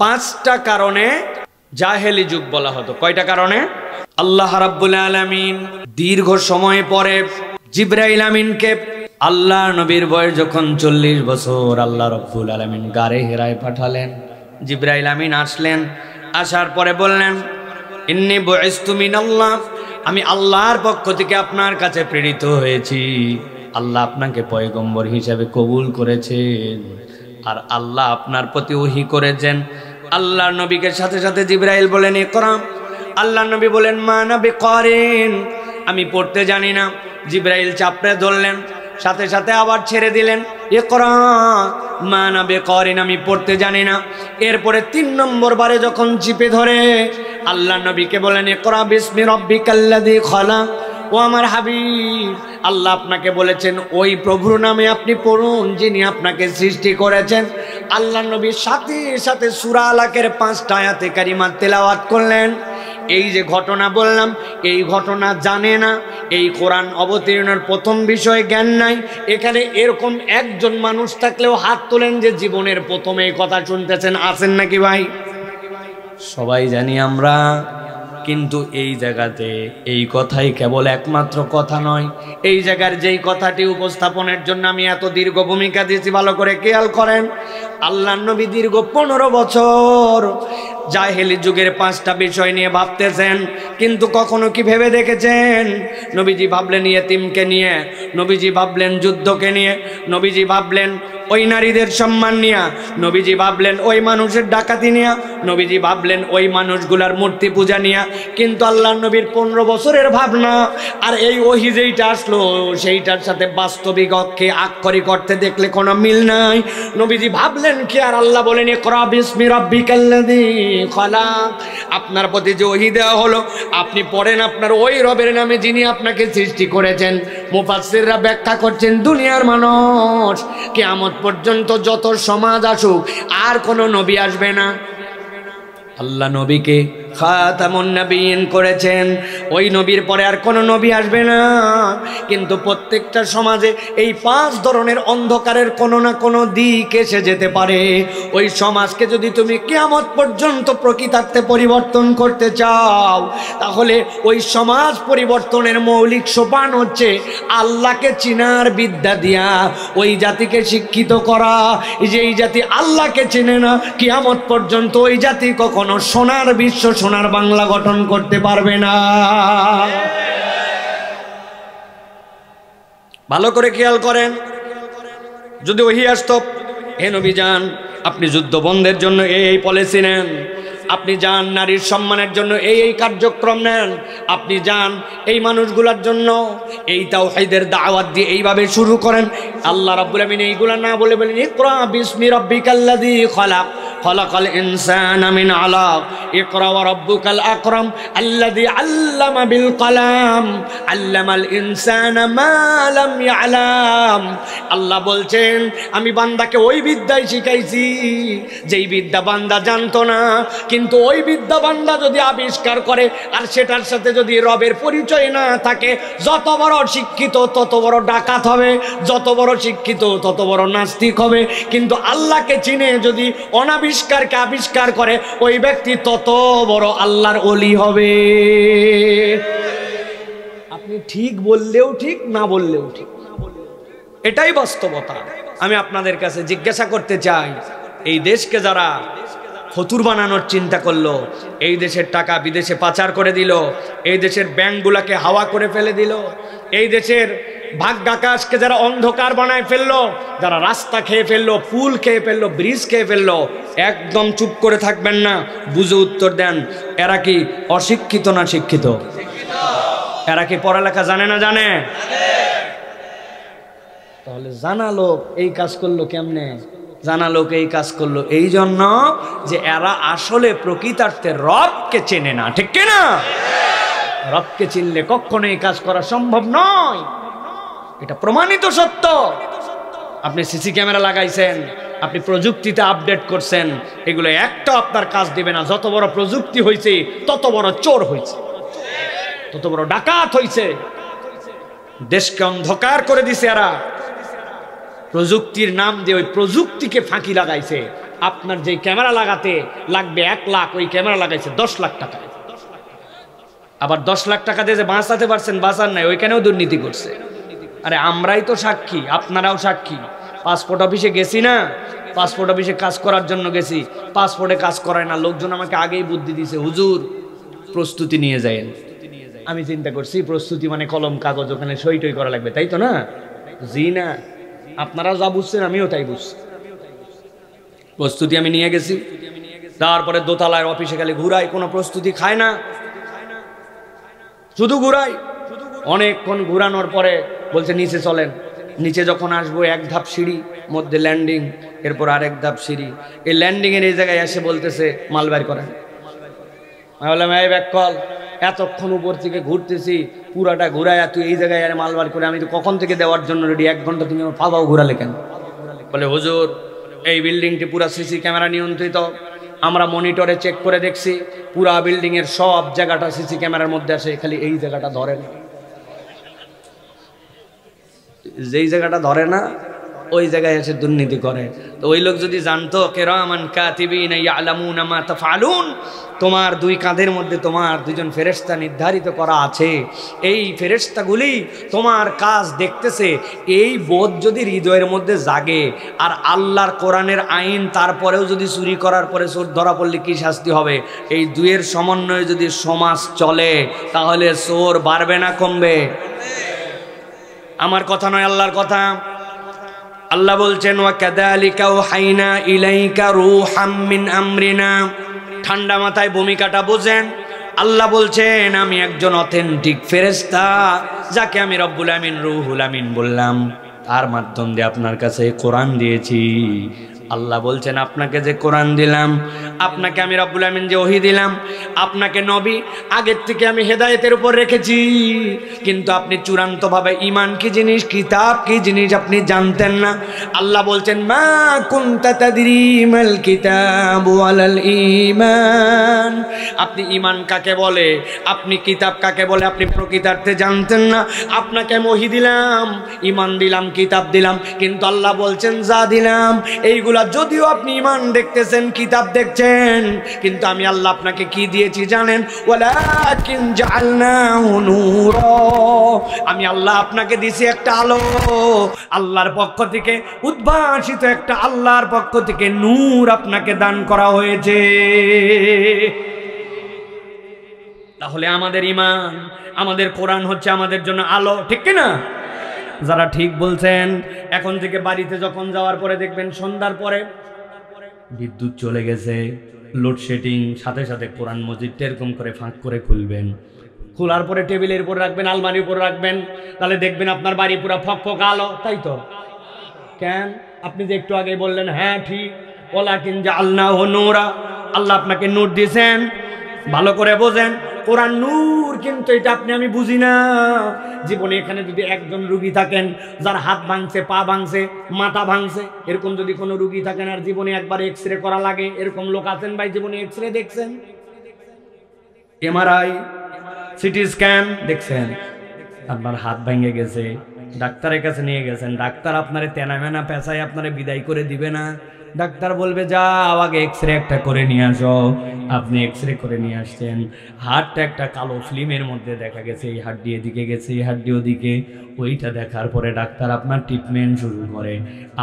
পাঁচটা কারণে জাহেলি যুগ বলা হতো। কয়টা কারণে? আল্লাহ রাব্বুল আলামিন দীর্ঘ সময় পরে জিবরাইল আমিনকে, আল্লাহ নবীর বয়স যখন 40 বছর, আল্লাহ রাব্বুল আলামিন গারে হেরায় পাঠালেন। জিবরাইল আমিন আসলেন, আসার পরে বললেন, ইন্নী বুইসতু মিনাল্লাহ, আমি আল্লাহর পক্ষ থেকে আপনার কাছে প্রেরিত হয়েছি। আল্লাহ আপনাকে পয়গম্বর হিসেবে কবুল করেছেন, আর আল্লাহ আপনার প্রতি ওহী করেছেন। আল্লাহর নবীকে সাথে সাথে জিবরাইল বলেন, ইকরা। আল্লাহর নবী বলেন, মা আনা বিকারিন, আমি পড়তে জানি না। জিবরাইল চাপড়ে ধরলেন, সাথে সাথে আবার ছেড়ে দিলেন, ইকরা মা আনা বিকারিন, আমি পড়তে জানি না। এরপরে 3 নম্বর বারে যখন চিপে ধরে আল্লাহর নবীকে বলেন, ইকরা বিসমি রাব্বিকাল্লাযী খালাক। ও আমার হাবিব, আল্লাহ আপনাকে বলেছেন ওই প্রভুর নামে আপনি পড়ুন যিনি আপনাকে সৃষ্টি করেছেন। আল্লাহ নবী সাথে সাথে সূরা আলাকের 5টা আয়াতে কারিমা তেলাওয়াত করলেন। এই যে ঘটনা বললাম, এই ঘটনা জানে না, এই কোরআন অবতীর্ণের প্রথম বিষয়ে জ্ঞান নাই। এখানে এরকম একজন মানুষ থাকলেও হাত তোলেন যে জীবনের প্রথমে এই কথা শুনতেছেন, আছেন নাকি ভাই? সবাই জানি আমরা, কিন্তু এই জায়গাতে এই কথাই কেবল একমাত্র কথা নয়। এই জায়গার যেই কথাটি উপস্থাপনের জন্য আমি এত দীর্ঘ ভূমিকা দিয়েছি, ভালো করে খেয়াল করেন। আল্লাহর নবী দীর্ঘ 15 বছর জাহেলি যুগের 5টা বিষয় নিয়ে ভাবতেছেন, কিন্তু কখনো কি ভেবে দেখেছেন? নবীজি ভাবলেন ইয়েতিমকে নিয়ে, নবীজি ভাবলেন যুদ্ধকে নিয়ে, নবীজি ভাবলেন ওই নারীদের সম্মান নিয়ে, নবীজি ভাবলেন ওই মানুষের ডাকাতি নিয়ে, নবীজি ভাবলেন ওই মানুষগুলার মূর্তি পূজা নিয়ে। কিন্তু আল্লাহর নবীর 15 বছরের ভাবনা আর এই ওহী যেইটা আসলো সেইটার সাথে বাস্তবিক অক্ষে আক্ষরিক অর্থে দেখলে কোনো মিল নাই। নবীজি ভাবলেন কি, আর আল্লাহ বলেন ইকরা বিসমি রাব্বিকাল্লাযী খালাক। আপনার প্রতি যে ওহী দেওয়া হলো আপনি পড়েন আপনার ওই রবের নামে যিনি আপনাকে সৃষ্টি করেছেন। মুফাসসিররা ব্যাখ্যা করছেন, দুনিয়ার মানুষ কিয়ামত পর্যন্ত যত সমাজ আসুক আর কোনো নবী আসবে না। আল্লাহ নবীকে খাতামুন নবিয়্যিন করেছেন, ওই নবীর পরে আর কোনো নবী আসবে না। কিন্তু প্রত্যেকটা সমাজে এই 5 ধরনের অন্ধকারের কোনো না কোনো দিক এসে যেতে পারে। ওই সমাজকে যদি তুমি কিয়ামত পর্যন্ত প্রকৃতার্থে পরিবর্তন করতে চাও, তাহলে ওই সমাজ পরিবর্তনের মৌলিক সোপান হচ্ছে আল্লাহকে চিনার বিদ্যা দিয়া ওই জাতিকে শিক্ষিত করা। যেই জাতি আল্লাহকে চেনে না, কিয়ামত পর্যন্ত ওই জাতি কখনো সোনার বিশ্ব, সোনার বাংলা গঠন করতে পারবে না। ভালো করে খেয়াল করেন, যদি ওহী আসতো, হে নবী যান আপনি যুদ্ধ বন্ধের জন্য এই পলিসি নেন, আপনি যান নারীর সম্মানের জন্য এই কার্যক্রম নেন, আপনি যান এই মানুষগুলোর জন্য এই তাওহীদের দাওয়াত দিয়ে এইভাবে শুরু করেন। আল্লাহ রাব্বুল আমিন এইগুলা না বলে বলেন ইকরা বিসমি রাব্বিকাল্লাযী খালাক খালাকাল ইনসানা মিন আলাক ইকরা ওয়া রাব্বুকাল আকরাম আল্লাযী আল্লামা বিল কলাম আল্লামাল ইনসানা মা লাম ইয়ালাম। আল্লাহ বলছেন আমি বান্দাকে ওই বিদ্যাই শিখাইছি যেই বিদ্যা বান্দা জানতো না। কিন্তু ওই বিদ্যা বান্দা যদি আবিষ্কার করে আর সেটার সাথে যদি রবের পরিচয় না থাকে, যত বড় শিক্ষিত তত বড় ডাকাত হবে, যত বড় শিক্ষিত তত বড় নাস্তিক হবে। কিন্তু আল্লাহকে চিনে যদি অনাবিষ্কারকে আবিষ্কার করে, ওই ব্যক্তি তত বড় আল্লাহর ওলি হবে। আপনি ঠিক বললেও ঠিক, না বললেও ঠিক, এটাই বাস্তবতা। আমি আপনাদের কাছে জিজ্ঞাসা করতে চাই, এই দেশকে যারা ফতুর বানানোর চিন্তা করলো, এই দেশের টাকা বিদেশে পাচার করে দিল, এই দেশের ব্যাংকগুলোকে হাওয়া করে ফেলে দিল, এই দেশের ভাগ্য আকাশকে যারা অন্ধকার বানায় ফেললো, যারা রাস্তা খেয়ে ফেললো, পুল খেয়ে ফেললো, ব্রিজ খেয়ে ফেললো, একদম চুপ করে থাকবেন না, বুঝে উত্তর দেন। এরা কি অশিক্ষিত না শিক্ষিত? এরা কি পড়ালেখা জানে না জানে? তাহলে জানা লোক এই কাজ করলো কেমনে? জানা লোক এই কাজ করলো এই জন্য যে এরা আসলে প্রকৃতার্থে রবকে চেনে না, ঠিক কিনা? রবকে চিনলে কখনো এই কাজ করা সম্ভব নয়, এটা প্রমাণিত সত্য। আপনি সিসি ক্যামেরা লাগাইছেন, আপনি প্রযুক্তিতে আপডেট করছেন, এগুলো একটা আপনার কাজ দিবে না। যত বড় প্রযুক্তি হয়েছে তত বড় চোর হয়েছে, তত বড় ডাকাত হয়েছে, দেশকে অন্ধকার করে দিছে এরা। প্রযুক্তির নাম দিয়ে ওই প্রযুক্তিকে ফাঁকি লাগাইছে, আপনার যে ক্যামেরা লাগাতে লাগবে 1 লাখ, ওই ক্যামেরা লাগাইছে 10 লাখ টাকা। আবার 10 লাখ টাকা দিয়ে যে বাঁচাতে পারছেন, বাঁচার নাই, ওইখানেও দুর্নীতি করছে। আরে আমরাই তো সাক্ষী, আপনারাও সাক্ষী। পাসপোর্ট অফিসে গেছি না, পাসপোর্ট অফিসে কাজ করার জন্য গেছি, পাসপোর্টে কাজ করায় না, লোকজন আমাকে আগেই বুদ্ধি দিছে, হুজুর প্রস্তুতি নিয়ে যায়েন। আমি চিন্তা করছি প্রস্তুতি মানে কলম কাগজ, ওখানে সই টই করা লাগবে, তাই তো না? জি না, আপনারা যা বুঝছেন আমিও তাই বুঝছি। প্রস্তুতি আমি নিয়ে গেছি, তারপরে দোতলায় অফিসে গেলে ঘুরাই, কোনো প্রস্তুতি খায় না, শুধু ঘুরাই। অনেকক্ষণ ঘুরানোর পরে বলছে নিচে চলেন। নিচে যখন আসবো 1 ধাপ সিঁড়ি, মধ্যে ল্যান্ডিং, এরপর আরেক ধাপ সিঁড়ি। এই ল্যান্ডিংয়ের এই জায়গায় এসে বলতেছে মাল বের করেন। আমি বললাম এই ব্যাক কল, এতক্ষণ উপর থেকে ঘুরতেছি, পুরাটা ঘুরায় তুই এই জায়গায় আর মাল বার করে, আমি তো কখন থেকে দেওয়ার জন্য রেডি, 1 ঘন্টা তুমি আমার পাবাও ঘুরালে কেন? বলে হুজুর এই বিল্ডিংটি পুরা সিসি ক্যামেরা নিয়ন্ত্রিত, আমরা মনিটরে চেক করে দেখছি, পুরা বিল্ডিং এর সব জায়গাটা সিসি ক্যামেরার মধ্যে আসে, খালি এই জায়গাটা ধরে না। যেই জায়গাটা ধরে না ওই জায়গায় এসে দুর্নীতি করে। তো ওই লোক যদি জানতো কিরামান কাতিবিনা ইয়ালামুনা মা তাফআলুন, তোমার 2 কাঁধের মধ্যে তোমার 2জন ফেরেশতা নির্ধারিত করা আছে, এই ফেরেশতাগুলি তোমার কাজ দেখতেছে, এই বোধ যদি হৃদয়ের মধ্যে জাগে, আর আল্লাহর কোরআনের আইন, তারপরেও যদি চুরি করার পরে চোর ধরা পড়লে কি শাস্তি হবে, এই দুয়ের সমন্বয়ে যদি সমাজ চলে, তাহলে চোর বাড়বে না কমবে? আমার কথা নয়, আল্লাহর কথা। আল্লাহ বলছেন ওয়া কাযালিকা ওয়াহাইনা ইলাইকা রূহাম মিন আমরিনা। ঠান্ডা মাথায় ভূমিকাটা বোঝেন। আল্লাহ বলছেন আমি একজন অথেন্টিক ফেরেশতা, যাকে আমি রব্বুল আমিন রুহুল আমিন বললাম, তার মাধ্যম দিয়ে আপনার কাছে কোরআন দিয়েছি। আল্লাহ বলছেন আপনাকে যে কোরআন দিলাম, আপনাকে আমি রব্বুল আমিন যে ওহী দিলাম, আপনাকে নবী আগের থেকে আমি হেদায়েতের উপর রেখেছি, কিন্তু আপনি চূড়ান্তভাবে ঈমান কি জিনিস, কিতাব কি জিনিস আপনি জানতেন না। আল্লাহ বলছেন মা কুনতা তাদরি মাল কিতাবু ওয়ালাল ঈমান, আপনি ঈমান কাকে বলে, আপনি কিতাব কাকে বলে আপনি প্রকৃতার্থে জানতেন না। আপনাকে আমি ওহী দিলাম, ঈমান দিলাম, কিতাব দিলাম, কিন্তু আল্লাহ বলছেন যা দিলাম এইগুলো যদিও আপনি ঈমান দেখতেছেন, কিতাব দেখছেন, কিন্তু আমি আল্লাহ আপনাকে কি দিয়েছি জানেন? ওয়ালাকিন জাআলনাহু নূরা, আমি আল্লাহ আপনাকে দিয়েছি একটা আলো, আল্লাহর পক্ষ থেকে উদ্ভাসিত একটা, আল্লাহর পক্ষ থেকে নূর আপনাকে দান করা হয়েছে। তাহলে আমাদের ঈমান, আমাদের কোরআন হচ্ছে আমাদের জন্য আলো, ঠিক কি না? যারা ঠিক বলছেন, এখন থেকে বাড়িতে যখন যাওয়ার পরে দেখবেন সন্ধ্যার পরে বিদ্যুৎ চলে গেছে, লোডশেডিং, সাথে সাথে কোরআন মজিদটা এরকম করে ফাঁক করে খুলবেন, খোলার পরে টেবিলের উপর রাখবেন, আলমারির উপর রাখবেন, তাহলে দেখবেন আপনার বাড়ি পুরো ফকফক আলো, তাই তো? কেন? আপনি যে একটু আগে বললেন হ্যাঁ ঠিক, ওয়ালাকিন জাআলনাহু নূরা, আল্লাহ আপনাকে নূর দিয়েছেন। ভালো করে বোঝেন, কোরআন নূর, কিন্তু এটা আপনি আমি বুঝি না। জীবনে এখানে যদি একজন রুগী থাকেন, যার হাত ভাঙছে, পা ভাঙছে, মাথা ভাঙছে, এরকম যদি কোনো রুগী থাকেন আর জীবনে একবার এক্সরে করা লাগে, এরকম লোক আছেন ভাই? জীবনে এক্সরে দেখছেন, এমআরআই, সিটি স্ক্যান দেখছেন, আপনার হাত ভেঙে গেছে, ডাক্তারের কাছে নিয়ে গেছেন, ডাক্তার আপনারে তেনামেনা পেঁচায় আপনারে বিদায় করে দিবে না। ডাক্তার বলবে যাও আগে এক্সরে একটা করে নিয়ে আসো। আপনি এক্সরে করে নিয়ে আসছেন, হাড়টা একটা কালো ফিল্মের মধ্যে দেখা গেছে, এই হাড়টি এদিকে গেছে, এই হাড়টি ওদিকে। ওইটা দেখার পরে ডাক্তার আপনার ট্রিটমেন্ট শুরু করে।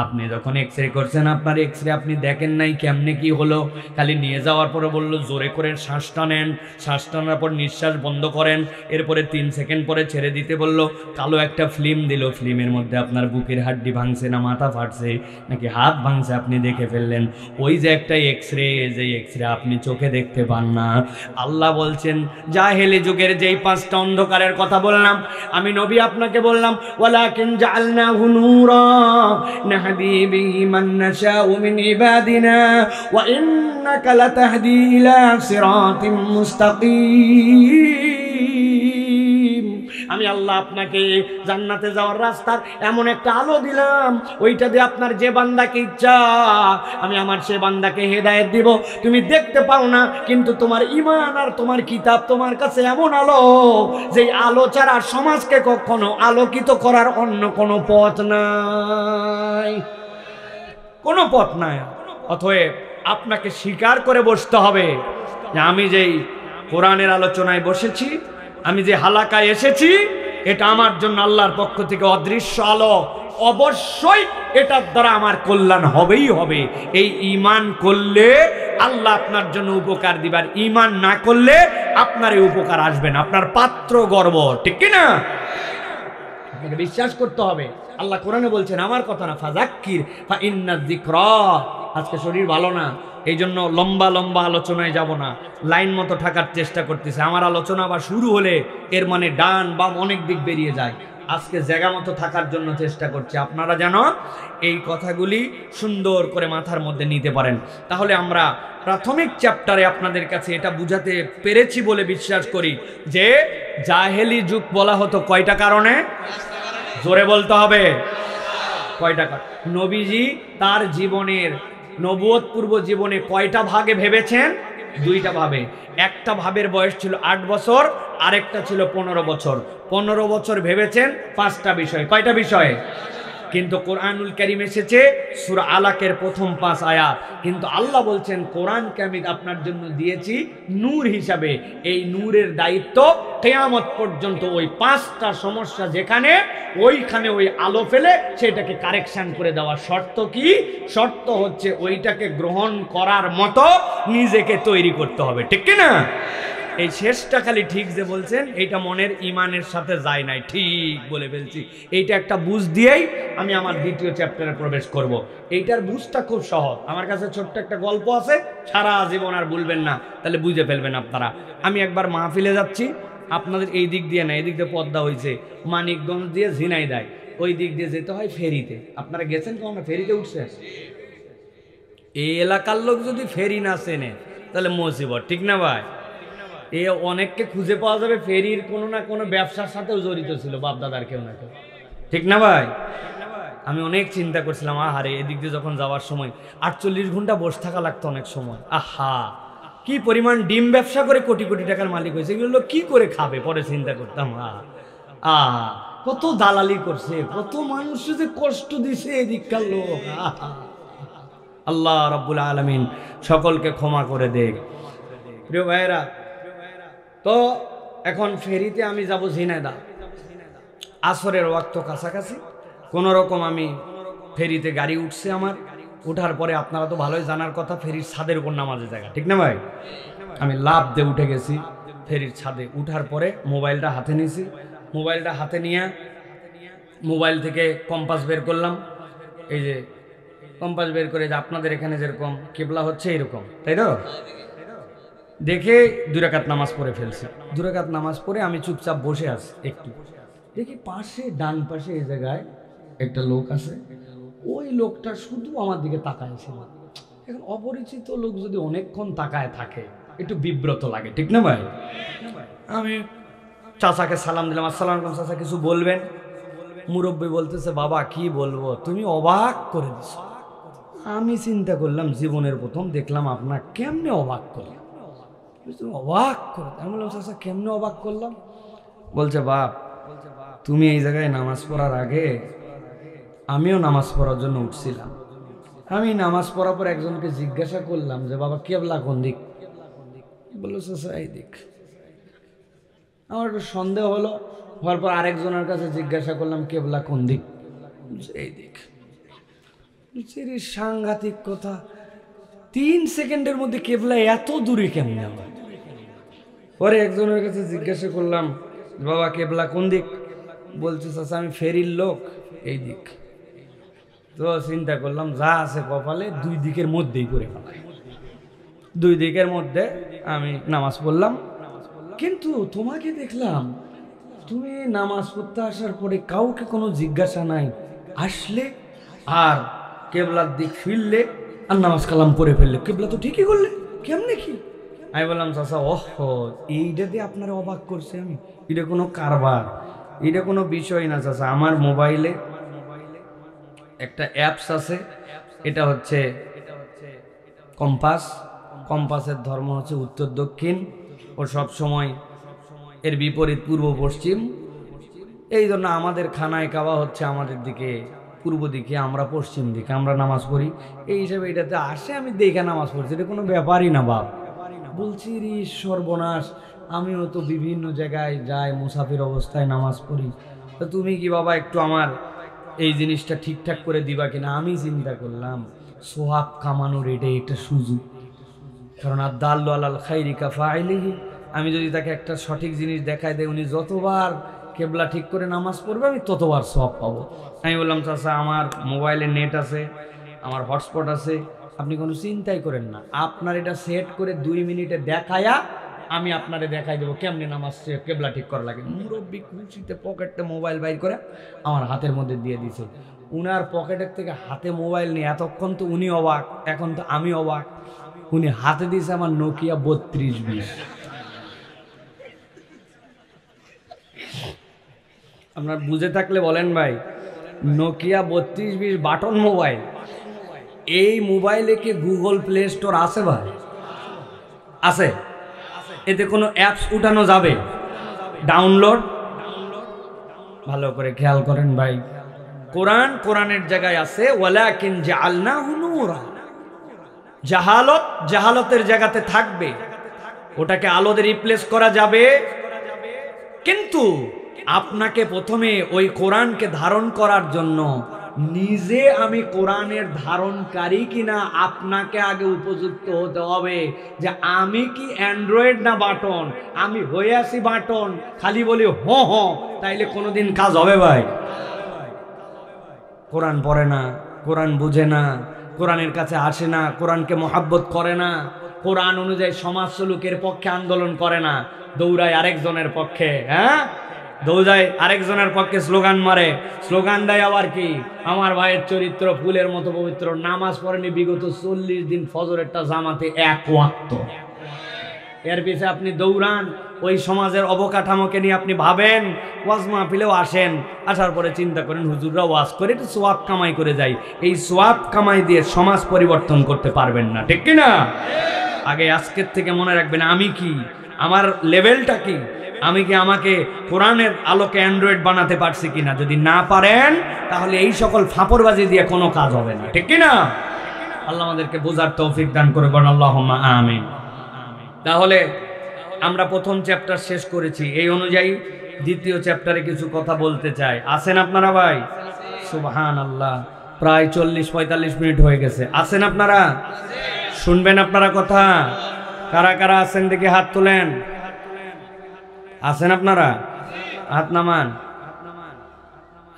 আপনি যখন এক্সরে করছেন, আপনার এক্সরে আপনি দেখেন নাই কেমনে কি হলো, খালি নিয়ে যাওয়ার পরে বললো জোরে করে শ্বাসটা নেন, শ্বাস টানার পর নিঃশ্বাস বন্ধ করেন, এরপরে 3 সেকেন্ড পরে ছেড়ে দিতে বললো। কালো একটা ফিল্ম দিল, ফিল্মের মধ্যে আপনার বুকের হাড্ডি ভাঙছে না মাথা ফাটছে নাকি হাত ভাঙছে আপনি দেখে ফেললেন। ওই যে একটা এক্সরে, যে এক্সরে আপনি চোখে দেখতে পান না। আল্লাহ বলছেন জাহেলি যুগের যেই 5টা অন্ধকারের কথা বললাম, আমি নবী আপনাকে বললাম ওয়ালাকিন জাআলনাহু নূরা নাহদি বিহি মান নাশাউ মিন ইবাদিনা ওয়া ইন্নাকা লাতাহদি ইলা সিরাতিম মুস্তাকিম। আমি আল্লাহ আপনাকে জান্নাতে যাওয়ার রাস্তার এমন একটা আলো দিলাম, ওইটা দিয়ে আপনার যে বান্দাকে ইচ্ছা আমি আমার সে বান্দাকে হেদায়েত দিব। তুমি দেখতে পাও না, কিন্তু তোমার ঈমান আর তোমার কিতাব তোমার কাছে এমন আলো, যেই আলো ছাড়া সমাজকে কখনো আলোকিত করার অন্য কোনো পথ নাই, কোনো পথ নাই। অতএব আপনাকে স্বীকার করে বসতে হবে যে আমি যেই কোরআনের আলোচনায় বসেছি, আমি যে হালাকায় এসেছি, এটা আমার জন্য আল্লাহর পক্ষ থেকে অদৃশ্য আলো, অবশ্যই এটার দ্বারা আমার কল্যাণ হবেই হবে। এই ঈমান করলে আল্লাহ আপনার জন্য উপকার দিবার, ঈমান না করলে আপনার এই উপকার আসবে না, আপনার পাত্র গর্ব, ঠিক কি না? আপনাকে বিশ্বাস করতে হবে। আল্লাহ কোরআনে বলছেন, আমার কথা না, ফাযাক্কির ফা ইন্নায যিকরা। আজকে শরীর ভালো না, এই জন্য লম্বা লম্বা আলোচনায় যাব না, লাইন মতো থাকার চেষ্টা করতেছে। আমার আলোচনা আবার শুরু হলে এর মানে ডান বাম অনেক দিক বেরিয়ে যায়। আজকে জায়গা মতো থাকার জন্য চেষ্টা করছি, আপনারা যেন এই কথাগুলি সুন্দর করে মাথার মধ্যে নিতে পারেন। তাহলে আমরা প্রাথমিক চ্যাপ্টারে আপনাদের কাছে এটা বুঝাতে পেরেছি বলে বিশ্বাস করি যে জাহেলি যুগ বলা হতো কয়টা কারণে? জোরে বলতে হবে, কয়টা কারণ? নবীজি তার জীবনের নবুয়ত পূর্ব জীবনে কয়টা ভাগে ভেবেছেন? দুইটা ভাবে। একটা ভাবের বয়স ছিল 8 বছর, আরেকটা ছিল 15 বছর। 15 বছর ভেবেছেন 5টা বিষয়। কয়টা বিষয়? কিন্তু কোরআনুল কারীম এসেছে সূরা আলাকের প্রথম 5 আয়াত। কিন্তু আল্লাহ বলছেন কোরআনকে আমি আপনার জন্য দিয়েছি নূর হিসাবে। এই নূরের দায়িত্ব কিয়ামত পর্যন্ত ওই 5টা সমস্যা যেখানে, ওইখানে ওই আলো ফেলে সেটাকে কারেকশন করে দেওয়া। শর্ত কি? শর্ত হচ্ছে ওইটাকে গ্রহণ করার মতো নিজেকে তৈরি করতে হবে, ঠিক কি না? এই শেষটা খালি ঠিক যে বলছেন, এইটা মনের ইমানের সাথে যায় নাই, ঠিক বলে ফেলছি। এইটা একটা বুঝ দিয়েই আমি আমার দ্বিতীয় চ্যাপ্টারে প্রবেশ করব। এইটার বুঝটা খুব সহজ। আমার কাছে ছোট্ট একটা গল্প আছে, সারা জীবন আর ভুলবেন না, তাহলে বুঝে ফেলবেন আপনারা। আমি একবার মাহফিলে যাচ্ছি, আপনাদের এই দিক দিয়ে না, এই দিক দিয়ে পদ্মা হয়েছে, মানিকগঞ্জ দিয়ে ঝিনাইদহ, ওই দিক দিয়ে যেতে হয় ফেরিতে। আপনারা গেছেন কখনো ফেরিতে উঠছেন? এই এলাকার লোক যদি ফেরি না চেনে তাহলে মুসিবত, ঠিক না ভাই? এ অনেককে খুঁজে পাওয়া যাবে ফেরির কোনো না কোনো ব্যবসার সাথেও জড়িত ছিল, বাপদাদার কেউ না কেউ, ঠিক না ভাই? আমি অনেক চিন্তা করছিলাম, আহারে এদিক দিয়ে যখন যাওয়ার সময় 48 ঘন্টা বসে থাকা লাগতো অনেক সময়। আহা, কি পরিমাণ ডিম ব্যবসা করে কোটি কোটি টাকার মালিক হয়েছে, এগুলো কি করে খাবে? পরে চিন্তা করতাম, আহা কত দালালি করছে, কত মানুষ যে কষ্ট দিছে এদিককার লোক। আল্লাহ রাব্বুল আলামিন সকলকে ক্ষমা করে দেখ। প্রিয় ভাইয়েরা, তো এখন ফেরিতে আমি যাব ঝিনাইদহ, আসরের ওয়াক্ত কাছাকাছি। কোনো রকম আমি ফেরিতে গাড়ি উঠছে আমার, উঠার পরে আপনারা তো ভালোই জানার কথা, ফেরির ছাদের উপর নামাজের জায়গা, ঠিক না ভাই? আমি লাফ দিয়ে উঠে গেছি ফেরির ছাদে। উঠার পরে মোবাইলটা হাতে নিয়েছি, মোবাইলটা হাতে নিয়ে মোবাইল থেকে কম্পাস বের করলাম। এই যে কম্পাস বের করে, যে আপনাদের এখানে যেরকম কিবলা হচ্ছে এরকম, তাই তো? দেখে 2 রাকাত নামাজ পড়ে ফেলছি। 2 রাকাত নামাজ পড়ে আমি চুপচাপ বসে আছি। একটু দেখি পাশে, ডান পাশে এই জায়গায় একটা লোক আছে। ওই লোকটা শুধু আমার দিকে তাকায়ছিল। এখন অপরিচিত লোক যদি অনেকক্ষণ তাকায় থাকে একটু বিব্রত লাগে, ঠিক না ভাই? আমি চাচাকে সালাম দিলাম, আসসালামু আলাইকুম চাচা, কিছু বলবেন? মুরব্বী বলতেছে, বাবা কি বলবো, তুমি অবাক করে দিছো। আমি চিন্তা করলাম, জীবনের প্রথম দেখলাম আপনার, কেমনে অবাক করলাম? অবাক করে আমি বললাম, চাচা কেমনে অবাক করলাম? বলছে, বাপ তুমি এই জায়গায় নামাজ পড়ার আগে আমিও নামাজ পড়ার জন্য উঠছিলাম। আমি নামাজ পড়ার পর একজনকে জিজ্ঞাসা করলাম যে, বাবা কিবলা কোন দিক? বললো, চাচা এই দিক। আমার একটু সন্দেহ হলো, হওয়ার পর আরেকজনের কাছে জিজ্ঞাসা করলাম, কিবলা কোন দিক? এই দিক। সাংঘাতিক কথা, 3 সেকেন্ডের মধ্যে কিবলা এত দূরে কেমনে হয়? পরে একজনের কাছে জিজ্ঞাসা করলাম, বাবা কিবলা কোন দিক? বলছে, চাচা আমি ফেরির লোক, এই দিক। তো চিন্তা করলাম, যা আছে কপালে 2 দিকের মধ্যেই করে ফেলাই। 2 দিকের মধ্যে আমি নামাজ পড়লাম। কিন্তু তোমাকে দেখলাম, তুমি নামাজ পড়তে আসার পরে কাউকে কোনো জিজ্ঞাসা নাই, আসলে আর কিবলার দিক ফিরলে আর নামাজ কালাম পড়ে ফেললে। কিবলা তো ঠিকই করলে, কেমনে কি? আমি বললাম, চাচা ওহো, এইটা দিয়ে আপনারা অবাক করছে? আমি এটা কোনো কারবার, এটা কোনো বিষয় না চাচা। আমার মোবাইলে একটা অ্যাপস আছে, এটা হচ্ছে কম্পাস। কম্পাসের ধর্ম হচ্ছে উত্তর দক্ষিণ, ও সব সময় এর বিপরীত পূর্ব পশ্চিম। এই জন্য আমাদের খানায় কাবা হচ্ছে আমাদের দিকে, পূর্ব দিকে, আমরা পশ্চিম দিকে, আমরা নামাজ পড়ি, এই হিসাবে এটাতে আসে আমি দেখে নামাজ পড়ছি, এটা কোনো ব্যাপারই না বাপ। বলছি রে সর্বনাশ, আমিও তো বিভিন্ন জায়গায় যাই, মুসাফির অবস্থায় নামাজ পড়ি, তা তুমি কি বাবা একটু আমার এই জিনিসটা ঠিকঠাক করে দিবা কিনা। আমি চিন্তা করলাম সোয়াব কামানোর এটাই একটা সুযোগ, কারণ আদাল্লু আলাল খাইরি কাফাইলিহি, আমি যদি তাকে একটা সঠিক জিনিস দেখাই দেয়, উনি যতবার কেবলা ঠিক করে নামাজ পড়বে আমি ততবার সওয়াব পাবো। আমি বললাম চাচা আমার মোবাইলে নেট আছে, আমার হটস্পট আছে, আপনি কোনো চিন্তাই করেন না, আপনার এটা সেট করে 2 মিনিটে দেখায়া আমি আপনারে দেখাই দেবো কেমনি নামাজ কেবলা ঠিক করা লাগে। মুরব্বী খুশিতে পকেটে মোবাইল বাইর করে আমার হাতের মধ্যে দিয়ে দিছে। উনার পকেটের থেকে হাতে মোবাইল নিয়ে এতক্ষণ তো উনি অবাক, এখন তো আমি অবাক। উনি হাতে দিয়েছে আমার নোকিয়া 3220। আপনার বুঝে থাকলে বলেন ভাই, নোকিয়া 3220 বাটন মোবাইল, এই মোবাইলে কি গুগল প্লে স্টোর আছে ভাই? আছে? এতে কোনো অ্যাপস উঠানো যাবে? ডাউনলোড? ভালো করে খেয়াল করেন ভাই, কোরআনের জায়গায় আছে ওয়ালাকিন জাআলনাহু নূরা, জাহালতের জায়গাতে থাকবে, ওটাকে আলো দিয়ে রিপ্লেস করা যাবে, কিন্তু আপনাকে প্রথমে ওই কোরআনকে ধারণ করার জন্য নিজে আমি কোরআনের ধারণকারী কিনা আপনাকে আগে উপযুক্ত হতে হবে, যে আমি কি অ্যান্ড্রয়েড না বাটন, আমি হয়ে আসি বাটন, খালি বলি হ হ, তাইলে কোনোদিন কাজ হবে ভাই? কোরআন পড়ে না, কোরআন বুঝে না, কোরআনের কাছে আসে না, কোরআনকে মহাব্বত করে না, কোরআন অনুযায়ী সমাজ সুলুকের পক্ষে আন্দোলন করে না, দৌড়ায় আরেকজনের পক্ষে, হ্যাঁ দৌড়ায় আরেকজনের পক্ষে স্লোগান মারে, স্লোগান দেয় আবার কি আমার ভাইয়ের চরিত্র ফুলের মতো পবিত্র, নামাজ পড়েনি বিগত 40 দিন, ফজরেরটা জামাতে 1 ওয়াক্ত, এর পিছে আপনি দৌড়ান, ওই সমাজের অবকাঠামোকে নিয়ে আপনি ভাবেন, ওয়াজ মাহফিলেও আসেন, আসার পরে চিন্তা করেন হুজুররা ওয়াজ করে একটু সোয়াব কামাই করে যাই, এই সোয়াব কামাই দিয়ে সমাজ পরিবর্তন করতে পারবেন না, ঠিক কিনা? আগে আজকের থেকে মনে রাখবেন আমি কি, আমার লেভেলটা কি, আমি কি আমাকে কোরআনের আলোকে অ্যান্ড্রয়েড বানাতে পারছি কিনা। যদি না পারেন তাহলে এই সকল ফাপড়বাজি দিয়ে কোনো কাজ হবে না, ঠিক কিনা? আল্লাহ আমাদেরকে বোঝার তৌফিক দান করে বলেন আল্লাহুম্মা আমিন। তাহলে আমরা প্রথম চ্যাপ্টার শেষ করেছি, এই অনুযায়ী দ্বিতীয় চ্যাপ্টারে কিছু কথা বলতে চাই। আছেন আপনারা ভাই? সুবহানাল্লাহ, প্রায় 40-45 মিনিট হয়ে গেছে। আছেন আপনারা? শুনবেন আপনারা কথা? কারা কারা আছেন দেখি হাত তোলেন। আছেন আপনারা? হাত নামান।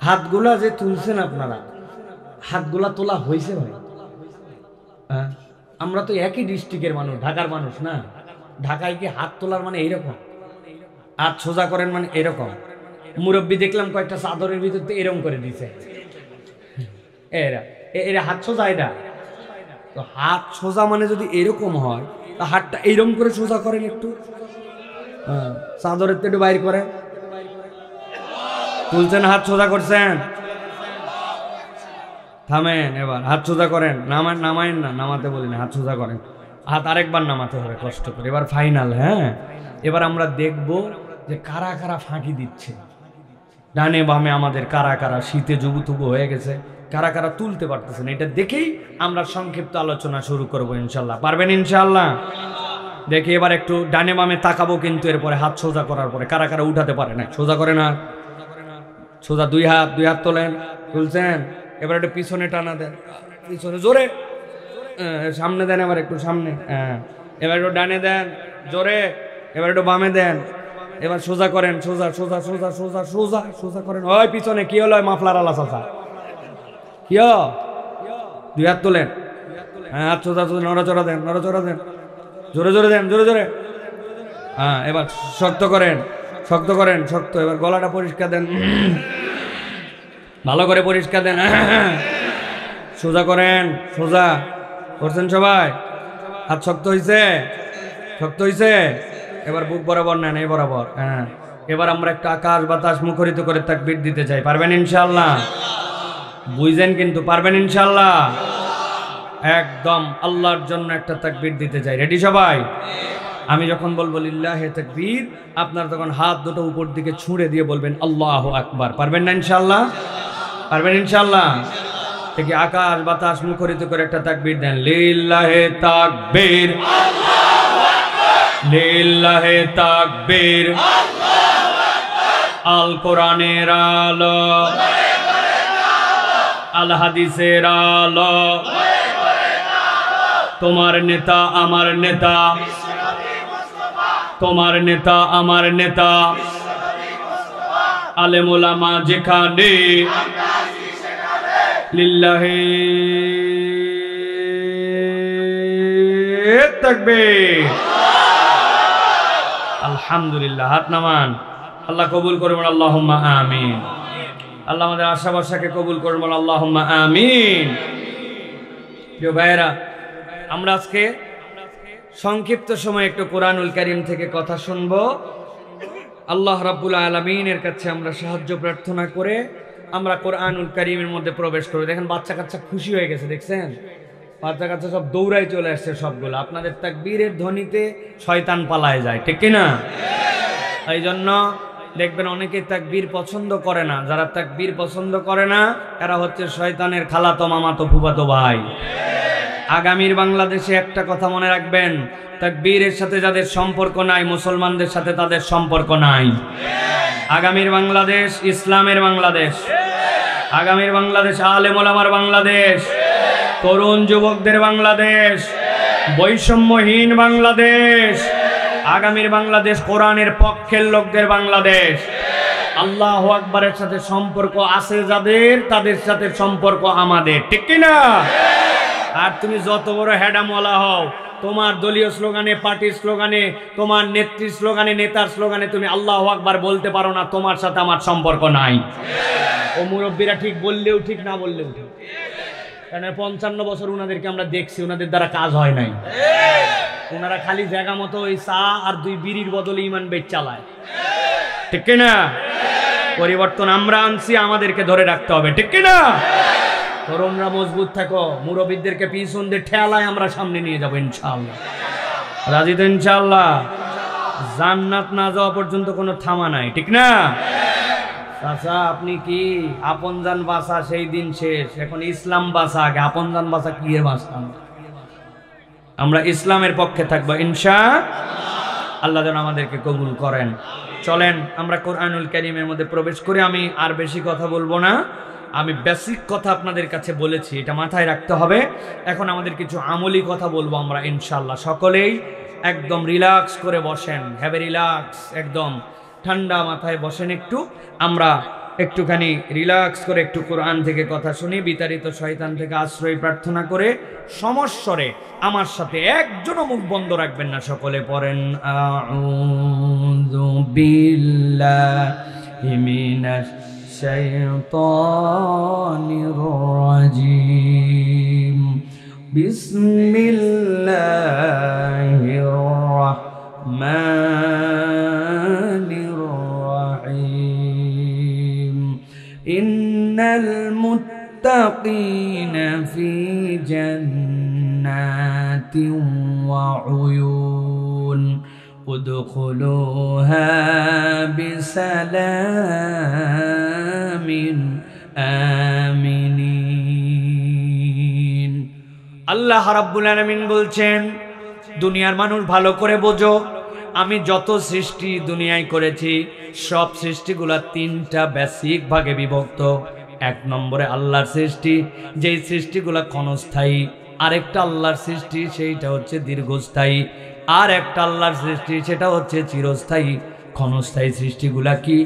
হাতগুলা যে তুলছেন আপনারা, হাতগুলা তোলা হয়েছে ভাই? হ্যাঁ, আমরা তো একই ডিস্ট্রিক্টের মানুষ, ঢাকার মানুষ না? ঢাকায় কি হাত তোলার মানে এইরকম, হাত সোজা করেন মানে এরকম? মুরব্বী দেখলাম কয়েকটা চাদরের ভিতর এরকম করে দিছে, এরা এরা হাত সোজা। এটা তো হাত সোজা মানে যদি এরকম হয়, তা হাতটা এইরকম করে সোজা করেন একটু, চাদরের তো একটু বাইর করেন। তুলছেন, হাত সোজা করছেন, থামেন, এবার হাত সোজা করেন, নামায়েন না, নামাতে বলি না, হাত সোজা করেন, হাত আরেকবার নামাতে হবে কষ্ট করে। এবার ফাইনাল, হ্যাঁ, এবার আমরা দেখব যে কারা কারা ফাঁকি দিচ্ছে, ডানে বামে আমাদের কারা কারা শীতে জুবুথুবু হয়ে গেছে, কারা কারা তুলতে পারতেছেন, এটা দেখেই আমরা সংক্ষিপ্ত আলোচনা শুরু করবো ইনশাল্লাহ। পারবেন ইনশাল্লাহ? দেখি এবার একটু ডানে বামে তাকাবো, কিন্তু এরপরে হাত সোজা করার পরে কারা কারা উঠাতে পারে না, সোজা করে না, সোজা, দুই হাত তোলেন, তুলছেন। এবার একটু পিছনে টানা দেন, পিছনে জোরে, সামনে দেন, এবার একটু সামনে, হ্যাঁ, এবার একটু ডানে দেন জোরে, এবার একটু বামে দেন, এবার সোজা করেন, সোজা সোজা সোজা সোজা সোজা সোজা করেন। ওই পিছনে কি হলো, মাফলার আলা চাচা, কি দুই হাত তোলেন, হ্যাঁ, হাত সোজা সোজা, নড়াচড়া দেন, নড়াচড়া দেন, জোরে জোরে দেন, জোরে জোরে, হ্যাঁ, এবার শক্ত করেন, শক্ত করেন, শক্ত। এবার গলাটা পরিষ্কার দেন, ভালো করে পরিষ্কার দেন, সোজা করেন, সোজা করছেন সবাই? হাত শক্ত হয়েছে, শক্ত হয়েছে। এবার বুক বরাবর নেন, এই বরাবর, হ্যাঁ। এবার আমরা একটা আকাশ বাতাস মুখরিত করে তাকবীর দিতে চাই। পারবেন ইনশাআল্লাহ? বুঝছেন কিন্তু? পারবেন ইনশাআল্লাহ? একদম আল্লাহর জন্য একটা তাকবীর দিতে চাই। রেডি সবাই? আমি যখন বলবো লিল্লাহে তাকবীর, আপনার তখন হাত দুটো উপর দিকে ছুঁড়ে দিয়ে বলবেন আল্লাহু আকবার। পারবেন না ইনশাআল্লাহ? পারবেন ইনশাআল্লাহ? থেকে আকাশ বাতাস মুখরিত করে একটা তাকবীর দেন, লিল্লাহে তাকবীর, লিল্লাহে তাকবীর। আল কোরআনের আলো, আল হাদিসের আলো, তোমার নেতা আমার নেতা, তোমার নেতা আমার নেতা, আলেম ওলামা যেখানে, লিল্লাহে তাকবীর। আলহামদুলিল্লাহ। হাত নামান। আল্লাহ কবুল করবেন, আল্লাহুম্মা আমিন। আল্লাহ আমাদের আশা ভরসাকে কবুল করবেন, আল্লাহুম্মা আমিন। প্রিয় ভাইয়েরা, আমরা আজকে সংক্ষিপ্ত সময় একটু কোরআনুল কারীম থেকে কথা শুনবো। আল্লাহ রাব্বুল আলামিনের কাছে আমরা সাহায্য প্রার্থনা করে আমরা কোরআনুল কারীমের মধ্যে প্রবেশ করব। দেখেন বাচ্চা কাচ্চা খুশি হয়ে গেছে, দেখছেন বাচ্চা কাচ্চা সব দৌড়াই চলে আসছে সবগুলো। আপনাদের তাকবীরের ধ্বনিতে শয়তান পালায় যায়, ঠিক কিনা? এই জন্য দেখবেন অনেকে তাকবীর পছন্দ করে না। যারা তাকবীর পছন্দ করে না এরা হচ্ছে শয়তানের খালাতো মামাতো ফুফাতো ভাই। আগামীর বাংলাদেশে একটা কথা মনে রাখবেন, তাকবীরের সাথে যাদের সম্পর্ক নাই, মুসলমানদের সাথে তাদের সম্পর্ক নাই। আগামীর বাংলাদেশ ইসলামের বাংলাদেশ, আগামীর বাংলাদেশ আলেম ওলামার বাংলাদেশ, তরুণ যুবকদের বাংলাদেশ, বৈষম্যহীন বাংলাদেশ। আগামীর বাংলাদেশ কোরআনের পক্ষের লোকদের বাংলাদেশ। আল্লাহু আকবারের সাথে সম্পর্ক আছে যাদের, তাদের সাথে সম্পর্ক আমাদের, ঠিক কিনা? আর তুমি যত বড় হেডামওয়ালা হও, তোমার দলীয় স্লোগানে, পার্টির স্লোগানে, তোমার নেত্রীর স্লোগানে, নেতার স্লোগানে তুমি আল্লাহু আকবার বলতে পারো না, তোমার সাথে আমার সম্পর্ক নাই। ও মুরব্বীরা ঠিক বললেও ঠিক, না বললেও ঠিক। কারণ 55 বছর উনাদেরকে আমরা দেখছি, উনাদের দ্বারা কাজ হয় নাই। ওনারা খালি জায়গা মতো ওই চা আর 2 বিড়ির বদলে ইমান বেচ চালায়, ঠিক কিনা? পরিবর্তন আমরা আনছি, আমাদেরকে ধরে রাখতে হবে, ঠিক কিনা? তরুণরা মজবুত থাকো, মুরব্বীদেরকে পিছন দিয়ে ঠেলায় আমরা সামনে নিয়ে যাবো ইনশাআল্লাহ। রাজি তো ইনশাআল্লাহ? জান্নাত না যাওয়া পর্যন্ত কোনো থামা নাই, ঠিক না? চাচা আপনি কি আপন জান বাঁচা সেই দিন শেষ, এখন ইসলাম বাঁচা আগে। আপন জান বাঁচা কি এর বাঁচতাম? আমরা ইসলামের পক্ষে থাকবো ইনশাআল্লাহ। আল্লাহ যেন আমাদেরকে কবুল করেন। চলেন আমরা কোরআনুল কারীমের মধ্যে প্রবেশ করি। আমি আর বেশি কথা বলবো না, আমি বেসিক কথা আপনাদের কাছে বলেছি, এটা মাথায় রাখতে হবে। এখন আমাদের কিছু আমলি কথা বলবো আমরা ইনশাআল্লাহ। সকলেই একদম রিল্যাক্স করে বসেন, হ্যাভ এ রিল্যাক্স, একদম ঠান্ডা মাথায় বসেন। একটু আমরা একটুখানি রিল্যাক্স করে একটু কোরআন থেকে কথা শুনি, বিতাড়িত শয়তান থেকে আশ্রয় প্রার্থনা করে সমস্বরে আমার সাথে একজনও মুখ বন্ধ রাখবেন না। সকলে পড়েন আউযু বিল্লাহি মিনাশ শাইতানির রাজিম, বিসমিল্লাহির রাহমানির রাহিম। ইন্নাল মুত্তাকিনা ফি জান্নাতিন ওয়া উয়ুন উদখুলুহা বিসালামিন আমিনিন। আল্লাহ রাব্বুল আলামিন বলছেন, দুনিয়ার মানুষ ভালো করে বোঝো, আমি যত সৃষ্টি দুনিয়ায় করেছি সব সৃষ্টিগুলা 3টা বেসিক ভাগে বিভক্ত। 1 নম্বরে আল্লাহর সৃষ্টি, যেই সৃষ্টিগুলা ক্ষণস্থায়ী। আরেকটা আল্লাহর সৃষ্টি, সেইটা হচ্ছে দীর্ঘস্থায়ী। আর একটা আল্লাহর সৃষ্টি, সেটা হচ্ছে চিরস্থায়ী। ক্ষণস্থায়ী সৃষ্টিগুলা কি?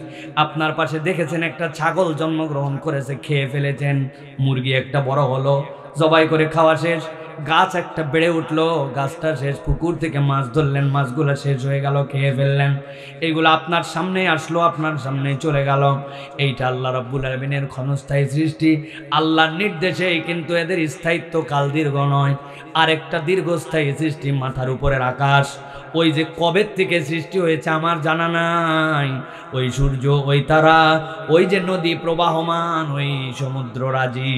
আপনার পাশে দেখেছেন একটা ছাগল জন্মগ্রহণ করেছে, খেয়ে ফেলেছেন। মুরগি একটা বড় হলো, জবাই করে খাওয়া শেষ। গাছ একটা বেড়ে উঠলো, গাছটা শেষ। পুকুর থেকে মাছ ধরলেন, মাছগুলো শেষ হয়ে গেল, খেয়ে ফেললেন। এইগুলো আপনার সামনে আসলো, আপনার সামনে চলে গেল। এইটা আল্লাহ রাব্বুল আলামিনের ক্ষণস্থায়ী সৃষ্টি, আল্লাহর নির্দেশেই, কিন্তু এদের স্থায়িত্ব কাল দীর্ঘ নয়। আরেকটা দীর্ঘস্থায়ী সৃষ্টি, মাথার উপরের আকাশ। ওই যে কবে থেকে সৃষ্টি হয়েছে আমার জানা নাই। ওই সূর্য, ওই তারা, ওই যে নদী প্রবাহমান, ওই সমুদ্র রাজি,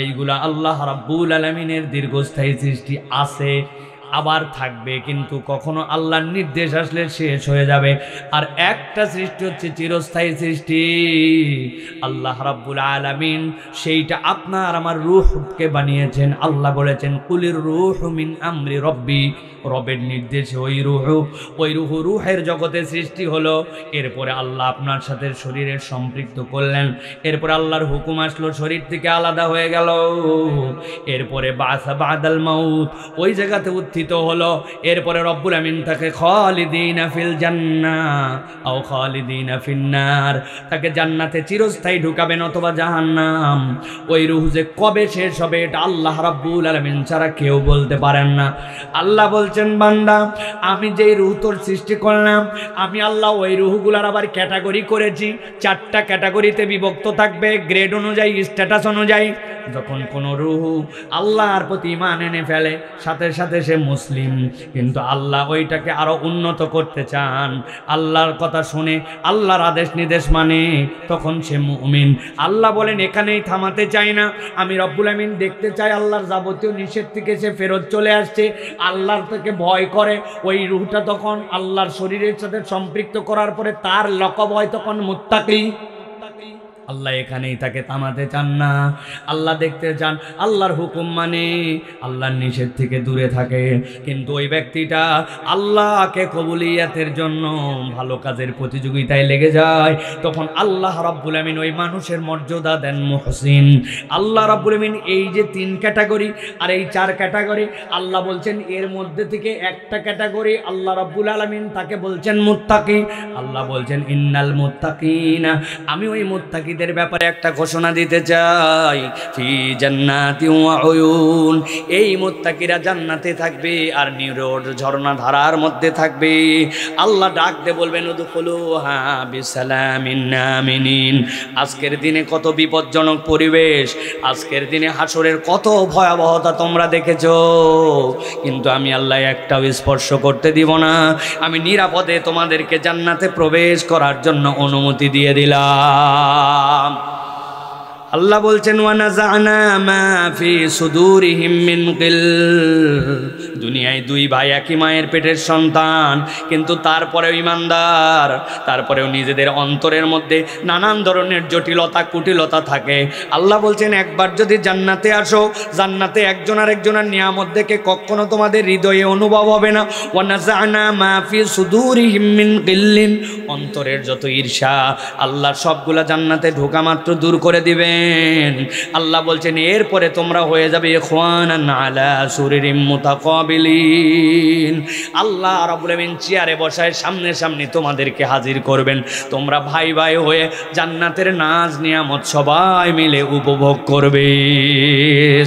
এইগুলা আল্লাহ রাব্বুল আলামিনের দীর্ঘস্থায়ী সৃষ্টি আছে। আবার থাকবে, কিন্তু কখনো আল্লাহর নির্দেশ আসলে শেষ হয়ে যাবে। আর একটা সৃষ্টি হচ্ছে চিরস্থায়ী সৃষ্টি, আল্লাহ রাব্বুল আলামিন, সেইটা আপনার আমার রূহকে বানিয়েছেন। আল্লাহ বলেছেন কুলির রূহু মিন আমরি রব্বি, রবের নির্দেশে ওই রুহের জগতে সৃষ্টি হলো। এরপরে আল্লাহ আপনার সাথে শরীরের সম্পৃক্ত করলেন, এরপরে আল্লাহর হুকুম আসলো, শরীর থেকে আলাদা হয়ে গেল। এরপরে বাসা বাদাল মাউত, ওই জায়গাতে উত্থিত হলো। এরপরে রব্বুল আমিন তাকে খালিদিনা ফিল জান্নাহ আও খালিদিনা ফিন্নার, তাকে জান্নাতে চিরস্থায়ী ঢুকাবেন অথবা জাহান্নাম। ওই রূহ যে কবে শেষ হবে এটা আল্লাহ রাব্বুল আলামিন ছাড়া কেউ বলতে পারেন না। আল্লাহ বলছেন বান্দা, আমি যেই রূহ তোর সৃষ্টি করলাম, আমি আল্লাহ ওই রূহগুলার আবার ক্যাটাগরি করেছি। 4টা ক্যাটাগরিতে বিভক্ত থাকবে, গ্রেড অনুযায়ী, স্ট্যাটাস অনুযায়ী। যখন কোনো রূহ আল্লাহর প্রতি ঈমান এনে ফেলে, সাথে সাথে সে মুসলিম, কিন্তু আল্লাহ ওইটাকে আরো উন্নত করতে চান, আল্লাহর কথা শুনে আল্লাহর আদেশ নির্দেশ মানে, তখন সে মুমিন। আল্লাহ বলেন এখানেই থামাতে চাই না, আমি রব্বুল আমিন দেখতে চাই আল্লাহর যাবতীয় নিষেধ থেকে সে ফেরত চলে আসছে, আল্লাহর থেকে ভয় করে। ওই রূহটা তখন আল্লাহর শরীরের সাথে সম্পৃক্ত করার পরে তার লকব হয় তখন মুত্তাকি। আল্লাহ এখানেই তাকে থামাতে চান না, আল্লাহ দেখতে চান আল্লাহর হুকুম মানে, আল্লাহর নিষেধ থেকে দূরে থাকে। কিন্তু ওই ব্যক্তিটা আল্লাহকে কবুলিয়াতের জন্য ভালো কাজের প্রতিযোগিতায় লেগে যায়, তখন আল্লাহ রাব্বুল আমিন ওই মানুষের মর্যাদা দেন মুহসিন। আল্লাহ রাব্বুল আমিন এই যে 3 ক্যাটাগরি আর এই 4 ক্যাটাগরি, আল্লাহ বলছেন এর মধ্যে থেকে একটা ক্যাটাগরি আল্লাহ রাব্বুল আলামিন তাকে বলছেন মুত্তাকি। আল্লাহ বলছেন ইন্নাল মুত্তাকিনা, আমি ওই মুত্তাকি ব্যাপারে একটা ঘোষণা দিতে চাই, ফি জান্নাতি ওয়া উয়ুন, এই মুত্তাকিরা জান্নাতে থাকবে আর নিরোড ঝর্ণা ধারার মধ্যে থাকবে। আল্লাহ ডাক দে বলবেন উদখুলুহা বিসালামিন আমিনিন। আজকের দিনে কত বিপজ্জনক পরিবেশ, আজকের দিনে হাসরের কত ভয়াবহতা তোমরা দেখেছো, কিন্তু আমি আল্লাহ একটাও স্পর্শ করতে দিব না, আমি নিরাপদে তোমাদেরকে জান্নাতে প্রবেশ করার জন্য অনুমতি দিয়ে দিলাম। আল্লাহ বলছেন ওয়ানাযানা মা ফি সুদুরিহিম মিন গিল, দুনিয়ায় 2 ভাই একই মায়ের পেটের সন্তান, কিন্তু তারপরেও ঈমানদার, তারপরেও নিজেদের অন্তরের মধ্যে নানান ধরনের জটিলতা কুটিলতা থাকে। আল্লাহ বলছেন একবার যদি জান্নাতে আসো, জান্নাতে একজন আরেকজনের নিয়ামত দেখে কখনো তোমাদের হৃদয়ে অনুভব হবে না। ওয়ানাযানা মা ফি সুদুরিহিম মিন গিল্লিন, অন্তরের যত ঈর্ষা আল্লাহ সবগুলা জান্নাতে ঢোকা মাত্র দূর করে দিবেন। আল্লাহ বলছেন এরপরে তোমরা হয়ে যাবে ইখওয়ানান আলা সুরিরিম মুতাকাবিলিন। আল্লাহ রাব্বুল আমিন চেয়ারে বসায় সামনে সামনে তোমাদেরকে হাজির করবেন, তোমরা ভাই ভাই হয়ে জান্নাতের নাজ নিয়ামত সবাই মিলে উপভোগ করবে।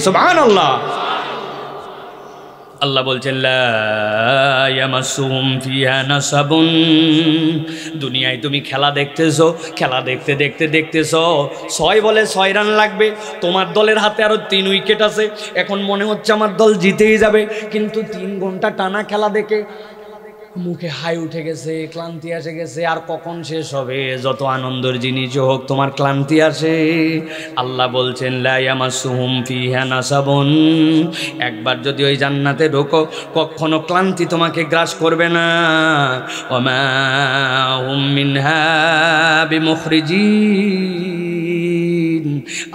সুবহানাল্লাহ। আল্লাহ বলছেন লা ইয়ামাসুহুম ফিহা নাসাবুন, দুনিয়ায় তুমি খেলা দেখতেছো, খেলা দেখতে দেখতে দেখতেছো 6 বলে 6 রান লাগবে, তোমার দলের হাতে আরো 3 উইকেট আছে, এখন মনে হচ্ছে আমার দল জিতেই যাবে, কিন্তু 3 ঘন্টা টানা খেলা দেখে মুখে হাই উঠে গেছে, ক্লান্তি এসে গেছে, আর কখন শেষ হবে? যত আনন্দের জিনিস হোক তোমার ক্লান্তি আসে। আল্লাহ বলছেন লা ইয়ামাসুহুম ফিহা নাসাবুন, একবার যদি ওই জান্নাতে ঢোকো কখনো ক্লান্তি তোমাকে গ্রাস করবে না। ওয়া মা হুম মিনহা বিমুখরিজিন,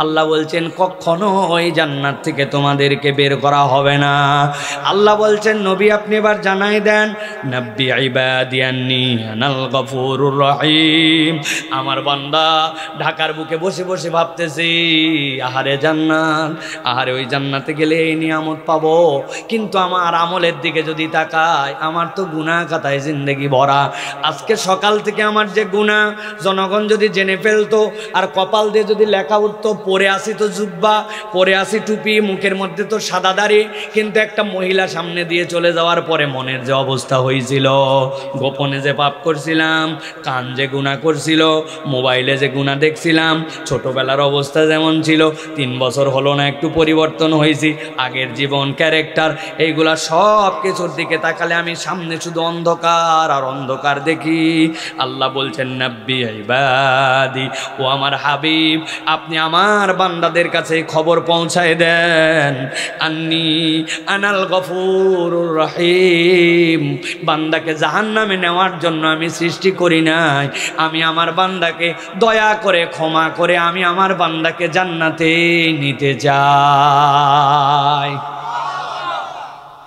আল্লাহ বলছেন কখনো ওই জান্নাত থেকে তোমাদেরকে বের করা হবে না। আল্লাহ বলছেন নবী আপনি এবার জানাই দেন, নব্বি ইবাদি আন্নী আনাল গফুরুর রহিম, আমার বান্দা ঢাকার বুকে বসে বসে ভাবতেছি আহারে জান্নাত, আহারে ওই জান্নাতে গেলে এই নিয়ামত পাবো, কিন্তু আমার আমলের দিকে যদি তাকায় আমার তো গুনাহ খাতায় জিন্দেগি ভরা। আজকে সকাল থেকে আমার যে গুনাহ জনগণ যদি জেনে ফেলতো, আর কপাল দিয়ে যদি লেখা উঠতো পরে আসি তো জুব্বা, পরে আসি টুপি, মুখের মধ্যে তো সাদা দাড়ি, কিন্তু একটা মহিলা সামনে দিয়ে চলে যাওয়ার পরে মনের যে অবস্থা হয়েছিল, গোপনে যে পাপ করছিলাম, কান যে গুনাহ করছিল, মোবাইলে যে গুনাহ দেখছিলাম, ছোটবেলার অবস্থা যেমন ছিল, 3 বছর হলো না একটু পরিবর্তন হয়েছি, আগের জীবন ক্যারেক্টার, এইগুলা সব কিছুর দিকে তাকালে আমি সামনে শুধু অন্ধকার আর অন্ধকার দেখি। আল্লাহ বলছেন নব্বি ইবাদি, ও আমার হাবিব আপনি আমার বান্দাদের কাছে খবর পৌঁছায় দেন, আন্নী আনাল গফুরুর রহিম। বান্দাকে জাহান্নামে নেওয়ার জন্য আমি সৃষ্টি করি নাই, আমি আমার বান্দাকে দয়া করে ক্ষমা করে আমি আমার বান্দাকে জান্নাতে নিতে চাই।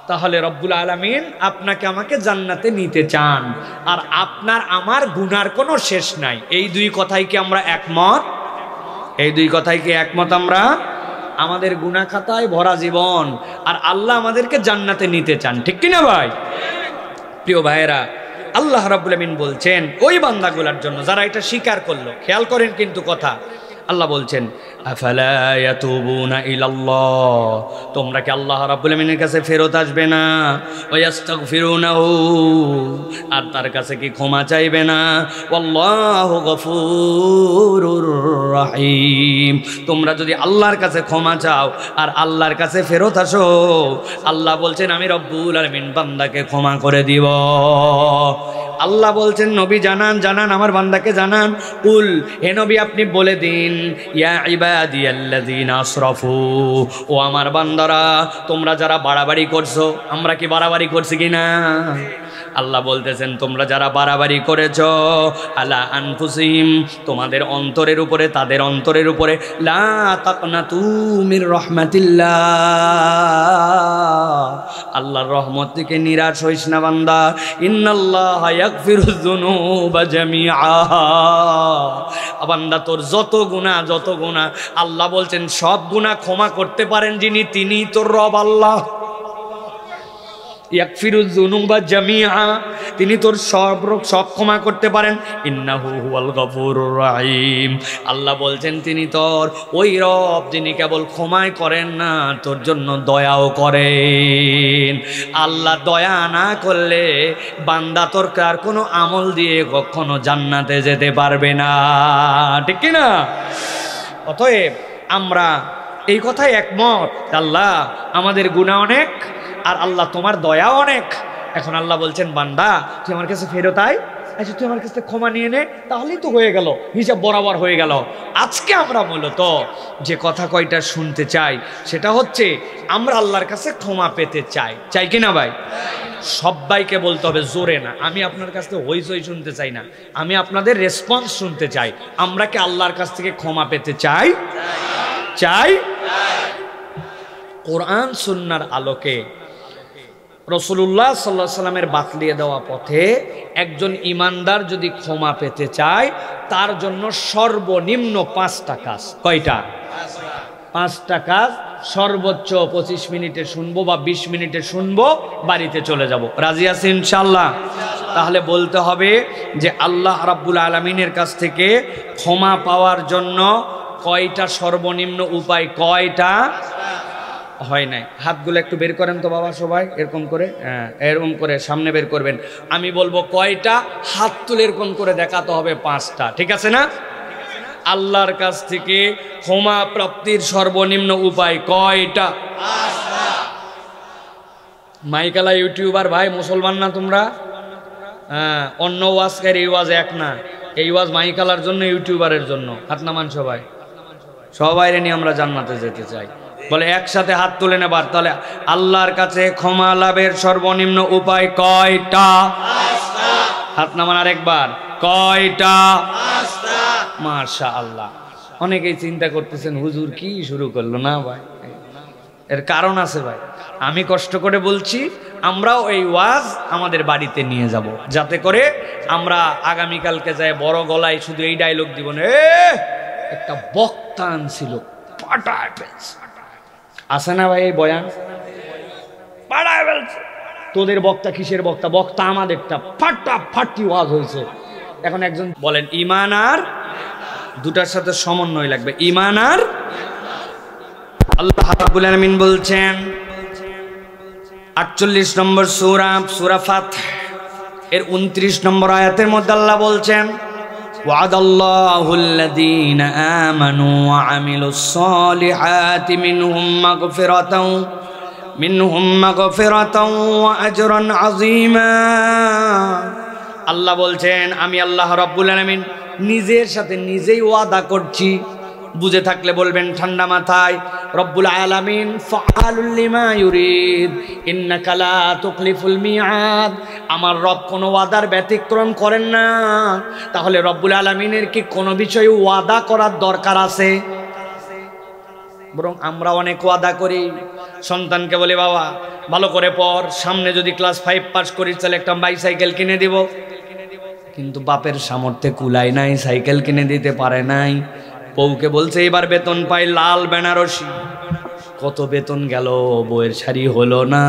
তাহলে রব্বুল আলামিন আপনাকে আমাকে জান্নাতে নিতে চান, আর আপনার আমার গুনার কোনো শেষ নাই। এই দুই কথাই কি আমরা একমত? এই দুই কথাই কি একমত আমরা? আমাদের গুনাহ খাতায় ভরা জীবন, আর আল্লাহ আমাদেরকে জান্নাতে নিতে চান, ঠিক কিনা ভাই? প্রিয় ভাইয়েরা, আল্লাহ রাব্বুল আমিন বলছেন ওই বান্দাগুলোর জন্য যারা এটা স্বীকার করলো। খেয়াল করেন কিন্তু কথা, আল্লাহ বলছেন আফালা ইয়াতুবুনা ইলাল্লাহ, তোমরা কি আল্লাহ রাব্বুল আমিনের কাছে ফেরত আসবে না? ওয়াস্তাগফিরুনাহু, আর তার কাছে কি ক্ষমা চাইবে না? ওয়াল্লাহু গফুরুর রহিম, তোমরা যদি আল্লাহর কাছে ক্ষমা চাও আর আল্লাহর কাছে ফেরত আসো, আল্লাহ বলছেন আমি রব্বুল আলামিন বান্দাকে ক্ষমা করে দিব। আল্লাহ বলছেন নবী জানান, জানান আমার বান্দাকে জানান, কুল, হে নবী আপনি বলে দিন, ইয়া ইবাদিয়াল্লাযীনা আসরাফু, ও আমার বান্দারা তোমরা যারা বাড়াবাড়ি করছো। আমরা কি বাড়াবাড়ি করছি কিনা? আল্লাহ বলতেছেন তোমরা যারা বাড়াবাড়ি করেছো, আলা আনফুসিহিম, তোমাদের অন্তরের উপরে, তাদের অন্তরের উপরে, লা তাকনাতু মির রাহমাতিল্লাহ, আল্লাহর রহমত থেকে নিরাশ হইস না বান্দা। ইন্নাল্লাহা ইয়াগফিরুয যুনুবা জামিআ, বান্দা তোর যত গুনাহ আল্লাহ বলছেন সব গুনাহ ক্ষমা করতে পারেন যিনি, তিনি তোর রব আল্লাহ। ইয়াগফিরুয যুনুবা জামিআ, তিনি তোর সব ক্ষমা করতে পারেন। ইন্নাহু হুয়াল গফুরুর রহিম, আল্লাহ বলছেন তিনি তোর ওই রব যিনি কেবল ক্ষমাই করেন না, তোর জন্য দয়াও করেন। আল্লাহ দয়া না করলে বান্দা তোর কার কোনো আমল দিয়ে কখনো জান্নাতে যেতে পারবে না, ঠিক কি না? অতএব আমরা এই কথাই একমত, আল্লাহ আমাদের গুনাহ অনেক আর আল্লাহ তোমার দয়া অনেক। এখন আল্লাহ বলছেন বান্দা তুই আমার কাছে ফেরত আয়, আচ্ছা তুই আমার কাছে ক্ষমা নিয়ে নে, তাহলেই তো হয়ে গেল, হিসাব বরাবর হয়ে গেল। আজকে আমরা মূলত যে কথা কয়টা শুনতে চাই সেটা হচ্ছে আমরা আল্লাহর কাছে ক্ষমা পেতে চাই, চাই কিনা ভাই? সবাইকে বলতে হবে, জোরে না। আমি আপনার কাছ থেকে হইচই শুনতে চাই না, আমি আপনাদের রেসপন্স শুনতে চাই। আমরা কি আল্লাহর কাছ থেকে ক্ষমা পেতে চাই? চাই। কোরআন সুন্নাহর আলোকে রাসূলুল্লাহ সাল্লাল্লাহু আলাইহি সাল্লামের বাতলিয়ে দেওয়া পথে একজন ইমানদার যদি ক্ষমা পেতে চায় তার জন্য সর্বনিম্ন 5টা কাজ। কয়টা? 5টা কাজ। সর্বোচ্চ 25 মিনিটে শুনবো বা 20 মিনিটে শুনবো, বাড়িতে চলে যাব। রাজি আছি ইনশাআল্লাহ? তাহলে বলতে হবে যে আল্লাহ রাব্বুল আলামিনের কাছ থেকে ক্ষমা পাওয়ার জন্য কয়টা সর্বনিম্ন উপায়? কয়টা? হয় নাই, হাতগুলো একটু বের করেন তো বাবা সবাই, এরকম করে, হ্যাঁ এরকম করে সামনে বের করবেন। আমি বলবো কয়টা, হাত তুলে এরকম করে দেখাতে হবে 5টা, ঠিক আছে না? আল্লাহর কাছ থেকে ক্ষমা প্রাপ্তির সর্বনিম্ন উপায় কয়টা? মাইকালা ইউটিউবার ভাই, মুসলমান না তোমরা? হ্যাঁ, অন্য ওয়াজকার এই ওয়াজ এক না, এই ওয়াজ মাইকালার জন্য, ইউটিউবারের জন্য। হাত নামান সবাই, সবাই নিয়ে আমরা জান্নাতে যেতে চাই। বলে একসাথে হাত তুলে নেবার। তাহলে আল্লাহর কাছে ক্ষমা লাভের সর্বনিম্ন উপায় কয়টা? হাত নামান আরেকবার, কয়টা? মাশাআল্লাহ। অনেকেই চিন্তা করতেছেন হুজুর কি শুরু করলো না ভাই, এর কারণ আছে ভাই। আমি কষ্ট করে বলছি, আমরাও এই ওয়াজ আমাদের বাড়িতে নিয়ে যাব, যাতে করে আমরা আগামীকালকে যায় বড় গলায় শুধু এই ডায়লগ দিব না, একটা বক্তা আনছিল পাটায় ফেলছে। আছে না ভাই এই বয়ান? পাটায় ফেলছে। তোদের বক্তা কিসের বক্তা? বক্তা আমাদেরটা। ফাটাফাটি ওয়াজ হয়েছে। এখন একজন বলেন ঈমান আর, দুটার সাথে সমন্বয় লাগবে, ঈমান আর। আল্লাহ রাব্বুল আলামিন বলছেন 48 নম্বর সূরা, সূরা ফাত এর 29 নম্বর আয়াতের মধ্যে আল্লাহ বলছেন ওয়াদাল্লাহুল্লাযীনা আমানু ওয়া আমিলুস সালিহাতি মিনহুম মাগফিরাতাও ওয়া আজরান আযীমা। আল্লাহ বলছেন আমি আল্লাহ রাব্বুল আলামিন নিজের সাথে নিজেই ওয়াদা করছি, বুঝে থাকলে বলবেন ঠান্ডা মাথায়, রব্বুল আলামিন ফাআলুল লিমা ইউরিদ ইন্নাকা লা তুখলিফুল মিআদ। আমার রব কোনো ওয়াদার ব্যতিক্রম করেন না। তাহলে রব্বুল আলামিনের কি কোনো বিষয়ে ওয়াদা করার দরকার আছে? বরং আমরা অনেক ওয়াদা করি। সন্তানকে বলি বাবা ভালো করে পড়, সামনে যদি ক্লাস 5 পাস করিস তাহলে একটা বাইসাইকেল কিনে দিব। কিন্তু বাপের সামর্থ্যে কুলাই নাই, সাইকেল কিনে দিতে পারে নাই। বউকে বলছে এবার বেতন পাই লাল বেনারসি, কত বেতন গেল, বউয়ের শাড়ি হলো না।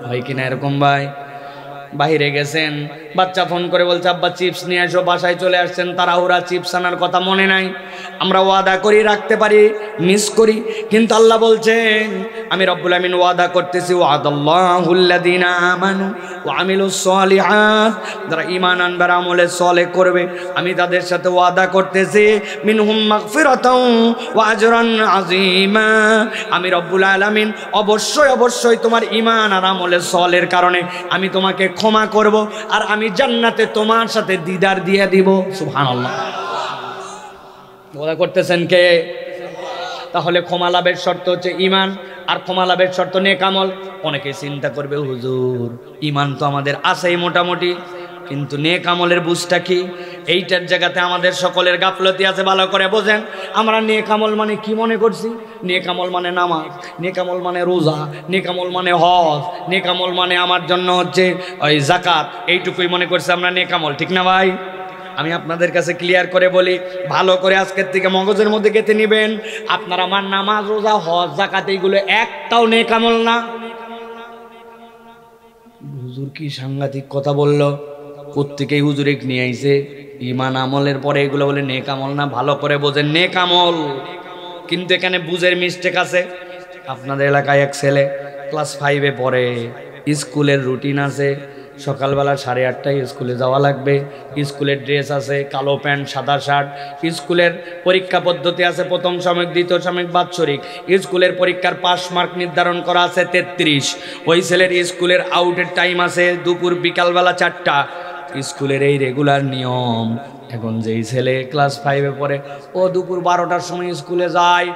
হয় কিনা এরকম ভাই? বাইরে গেছেন, বাচ্চা ফোন করে বলছে আব্বা চিপস নিয়ে আসো, বাসায় চলে আসছেন, তাড়াহুড়া, চিপস আনার কথা মনে নাই। আমরা ওয়াদা করি, রাখতে পারি, মিস করি। কিন্তু আল্লাহ বলছেন আমি রব্বুল আমিন ওয়াদা করতেছি, ওয়াদাল্লাহুল্লাযীনা আমানু ওয়া আমিলুস সলিহাত, যারা ঈমান আনবে আর আমলে সলেহ করবে আমি তাদের সাথে ওয়াদা করতেছি মিনহুম মাগফিরাতাও ওয়া আজরান আযীমা। আমি রব্বুল আলামিন অবশ্যই অবশ্যই তোমার ঈমান আর আমলে সলের কারণে আমি তোমাকে ক্ষমা করব, আর আমি জান্নাতে তোমার সাথে দিদার দিয়ে দিব। সুবহানাল্লাহ। ওয়াদা করতেছেন কে? তাহলে ক্ষমা লাভের শর্ত হচ্ছে ঈমান, আর ক্ষমা লাভের শর্ত নেক আমল। অনেকে চিন্তা করবে হুজুর ঈমান তো আমাদের আছেই মোটামুটি, কিন্তু নেক আমলের বুঝটা কি? এইটার জায়গাতে আমাদের সকলের গাফলতি আছে। ভালো করে বোঝেন, আমরা নেক আমল মানে কি মনে করছি? নেক আমল মানে নামাজ, নেক আমল মানে রোজা, নেক আমল মানে হজ, নেক আমল মানে আমার জন্য হচ্ছে ওই যাকাত, এইটুকুই মনে করছি আমরা নেক আমল। ঠিক না ভাই? আমি আপনাদের কাছে ক্লিয়ার করে বলি, ভালো করে আজকের থেকে মগজের মধ্যে গেঁথে নেবেন, আপনার আমার নামাজ রোজা হজ যাকাত এইগুলো একটাও নেক আমল না। হুজুর কি সাংঘাতিক কথা বললো, প্রত্যেকেই হুজুরে নিয়ে আইছে ঈমান আমলের পরে এগুলো বলে নেক আমল না। ভালো করে বোঝেন নেক আমল, কিন্তু এখানে বুঝের মিস্টেক আছে। আপনাদের এলাকায় এক ছেলে ক্লাস 5-এ পড়ে, স্কুলের রুটিন আছে, সকালবেলা 8:30টায় স্কুলে যাওয়া লাগবে, স্কুলের ড্রেস আছে কালো প্যান্ট সাদা শার্ট, স্কুলের পরীক্ষা পদ্ধতি আছে প্রথম সাময়িক দ্বিতীয় সাময়িক বাৎসরিক, স্কুলের পরীক্ষার পাস মার্ক নির্ধারণ করা আছে 33। ওই ছেলের স্কুলের আউটের টাইম আছে দুপুর বিকালবেলা 4টা। স্কুলের এই রেগুলার নিয়ম। এখন যেই ছেলে ক্লাস 5-এ পড়ে ও দুপুর 12টার সময় স্কুলে যায়,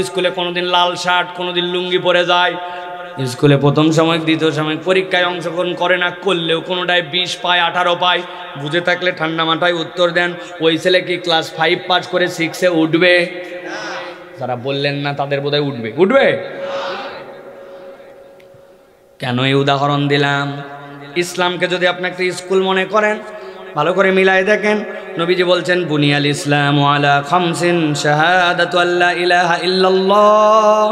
স্কুলে কোনোদিন লাল শার্ট কোনোদিন লুঙ্গি পরে যায়, স্কুলে প্রথম সাময়িক দ্বিতীয় সাময়িক পরীক্ষায় অংশগ্রহণ করে না, করলেও কোনোটায় 20 পায় 18 পায়। বুঝে থাকলে ঠান্ডা মাথায় উত্তর দেন, ওই ছেলে কি ক্লাস 5 পাস করে 6-এ উঠবে? যারা বললেন না তাদের বোধহয় উঠবে। উঠবে কেন? এই উদাহরণ দিলাম। ইসলামকে যদি আপনি একটা স্কুল মনে করেন, ভালো করে মিলাই দেখেন, নবীজি বলছেন বুনিয়াল ইসলামু আলা খামসিন শাহাদাতু আল্লা ইলাহা ইল্লাল্লাহ।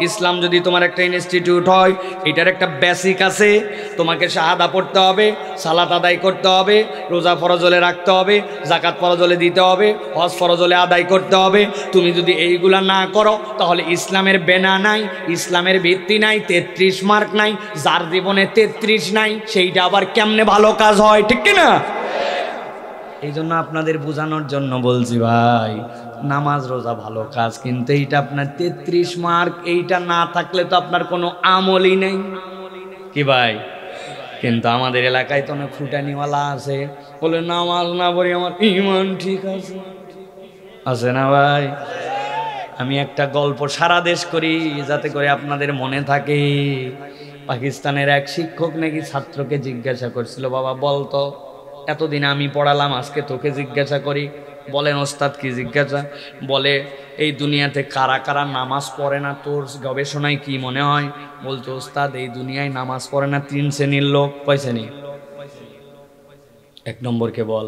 ইসলাম যদি তোমার একটা ইনস্টিটিউট হয়, এটার একটা বেসিক আছে। তোমাকে শাহাদা পড়তে হবে, সালাত আদায় করতে হবে, রোজা ফরজ হলে রাখতে হবে, যাকাত ফরজ হলে দিতে হবে, হজ ফরজ হলে আদায় করতে হবে। তুমি যদি এইগুলা না করো তাহলে ইসলামের বেনা নাই, ইসলামের ভিত্তি নাই, 33 মার্ক নাই। যার জীবনে 33 নাই সেইটা আবার কেমনে ভালো কাজ হয়? ঠিক কিনা? এই জন্য আপনাদের বোঝানোর জন্য বলছি ভাই, নামাজ রোজা ভালো কাজ, কিন্তু এইটা আপনার 33 মার্ক, এইটা না থাকলে তো আপনার কোনো আমলই নেই। কি ভাই? কিন্তু আমাদের এলাকায় তো অনেক ফুটানিওয়ালা আছে, বলে নামাজ না পড়ি আমার ঈমান ঠিক আছে। আছে না ভাই? আমি একটা গল্প সারা দেশ করি যাতে করে আপনাদের মনে থাকে। পাকিস্তানের এক শিক্ষক নাকি ছাত্রকে জিজ্ঞাসা করছিল, বাবা বলতো এতদিন আমি পড়ালাম, আজকে তোকে জিজ্ঞাসা করি। বলেন ওস্তাদ কি জিজ্ঞাসা? বলে এই দুনিয়াতে কারা কারা নামাজ পড়ে না, তোর গবেষণায় কি মনে হয়? বলতো ওস্তাদ এই দুনিয়ায় নামাজ পড়ে না 3 শ্রেণীর লোক। কয় শ্রেণী? 1 নম্বরকে বল।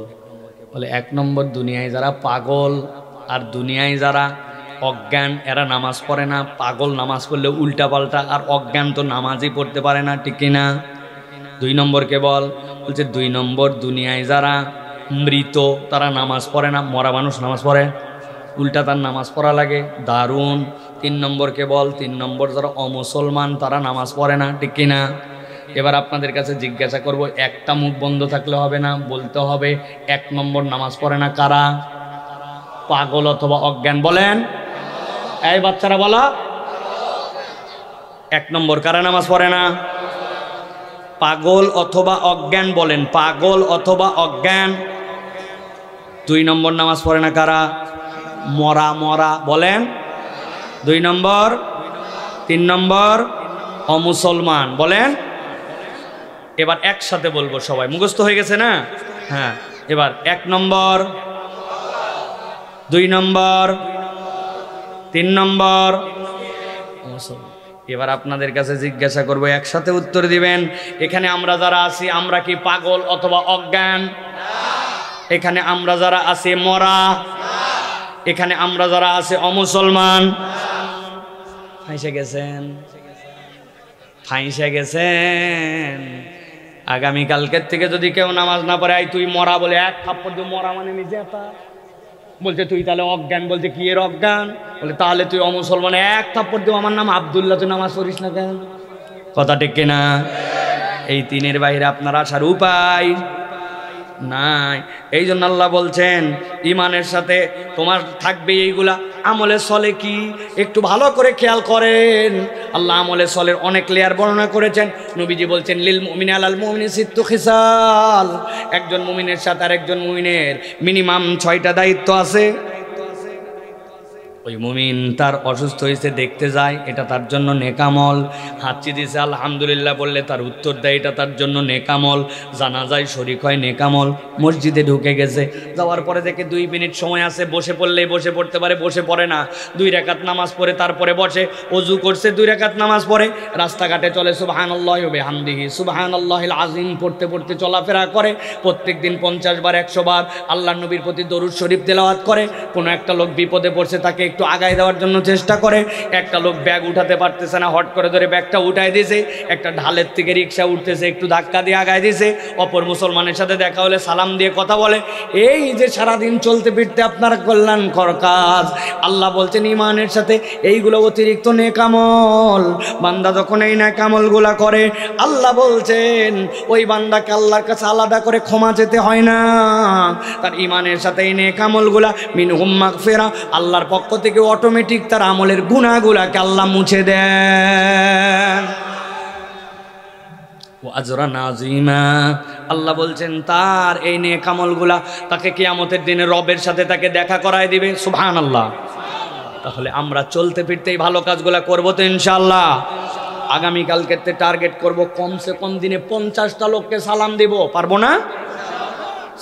বলে 1 নম্বর দুনিয়ায় যারা পাগল, আর দুনিয়ায় যারা অজ্ঞান, এরা নামাজ পড়ে না। পাগল নামাজ পড়লে উল্টা পাল্টা, আর অজ্ঞান তো নামাজই পড়তে পারে না। ঠিক কিনা? 2 নম্বরকে বল। বলছে 2 নম্বর দুনিয়ায় যারা মৃত তারা নামাজ পড়ে না। মরা মানুষ নামাজ পড়ে, উল্টা তার নামাজ পড়া লাগে। দারুণ। 3 নম্বরকে বল। 3 নম্বর যারা অমুসলমান তারা নামাজ পড়ে না। ঠিক কিনা? এবার আপনাদের কাছে জিজ্ঞাসা করব, একটা মুখ বন্ধ থাকলে হবে না, বলতে হবে 1 নম্বর নামাজ পড়ে না কারা? পাগল অথবা অজ্ঞান। বলেন এই বাচ্চারা বলো, 1 নম্বর কারা নামাজ পড়ে না? পাগল অথবা অজ্ঞান। বলেন পাগল অথবা অজ্ঞান। 2 নম্বর নামাজ পড়ে না কারা? মরা মরা বলেন। 2 নম্বর, 3 নম্বর অমুসলমান বলেন। এবার একসাথে বলবো সবাই, মুখস্থ হয়ে গেছে না? হ্যাঁ, এবার 1 নম্বর, 2 নম্বর, 3 নম্বর মুসলমান। এবার আপনাদের কাছে জিজ্ঞাসা করবো, একসাথে উত্তর দিবেন। এখানে আমরা যারা আছি আমরা কি পাগল অথবা অজ্ঞান? এখানে আমরা যারা আছি মরা? এখানে আমরা যারা আছি অমুসলমান? ফাঁসে গেছেন, ফাঁসে গেছেন। আগামীকালকের থেকে যদি কেউ নামাজ না পড়ে, তুই মরা বলে এক থাপ্পড় দিয়ে, মরা মানে নিজে বলছে তুই তাহলে অজ্ঞান, বলছে কি এর অজ্ঞান, বলে তাহলে তুই অমুসলমান, এক থাপ্পড় দিয়ে আমার নাম আব্দুল্লাহ, তুই নামাজ পড়িস না কেন? কথা ঠিক কিনা? এই 3-এর বাইরে আপনার আসার উপায় নাই। এই জন্য আল্লাহ বলছেন ইমানের সাথে তোমার থাকবে এইগুলা। আমলে সলে কি একটু ভালো করে খেয়াল করেন। আল্লাহ আমলে সলের অনেক লেয়ার বর্ণনা করেছেন। নবীজি বলছেন লিল মুমিনি আলাল মুমিনি সিত্তু খিসাল, একজন মুমিনের সাথে আর একজন মুমিনের মিনিমাম 6টা দায়িত্ব আছে। ওই মুমিন তার অসুস্থ হয়েছে দেখতে যায়, এটা তার জন্য নেকামল। হাঁচি দিছে আলহামদুলিল্লাহ বললে তার উত্তর দেয়, এটা তার জন্য নেকামল। জানাজায় শরীক হয় নেকামল। মসজিদে ঢুকে গেছে, যাওয়ার পরে দেখে 2 মিনিট সময় আছে, বসে পড়লেই বসে পড়তে পারে, বসে পড়ে না। 2 রাকাত নামাজ পড়ে তারপরে বসে, অজু করছে, 2 রাকাত নামাজ পড়ে, রাস্তাঘাটে চলে সুবহানাল্লাহি ওয়া বিহামদিহি সুবহানাল্লাহিল আযীম পড়তে পড়তে চলাফেরা করে। প্রত্যেকদিন 50 বার 100 বার আল্লাহর নবীর প্রতি দরুদ শরীফ তেলাওয়াত করে। কোনো একটা লোক বিপদে পড়ছে, তাকে একটু আগায় দেওয়ার জন্য চেষ্টা করে। একটা লোক ব্যাগ উঠাতে পারতেছে না, হট করে ধরে ব্যাগটা উঠায় দিয়েছে। একটা ঢালের থেকে রিক্সা উঠতেছে, একটু ধাক্কা দিয়ে আগায় দিয়েছে। অপর মুসলমানের সাথে দেখা হলে সালাম দিয়ে কথা বলে। এই যে সারাদিন চলতে ফিরতে আপনার কল্যাণকর কাজ। আল্লাহ বলছেন ইমানের সাথে এইগুলো অতিরিক্ত নেকামল। বান্দা যখন এই নেকামলগুলা করে, আল্লাহ বলছেন ওই বান্দাকে আল্লাহর কাছে আলাদা করে ক্ষমা যেতে হয় না। তার ইমানের সাথে এই নেকামলগুলা মিনহুম মাগফিরা, আল্লাহর পক্ষ থেকে অটোমেটিক তার আমলের গুনাহগুলাকে আল্লাহ মুছে দেন। আজরান আযীমা, আল্লাহ বলছেন তার এই নেক আমলগুলা তাকে কিয়ামতের দিনে রবের সাথে তাকে দেখা করায় দিবে। সুবহানাল্লাহ। তাহলে আমরা চলতে ফিরতেই ভালো কাজগুলা করব তো ইনশাআল্লাহ। আগামীকালকে টার্গেট করব কমসে কম দিনে 50টা লোককে সালাম দিব, পারবো না?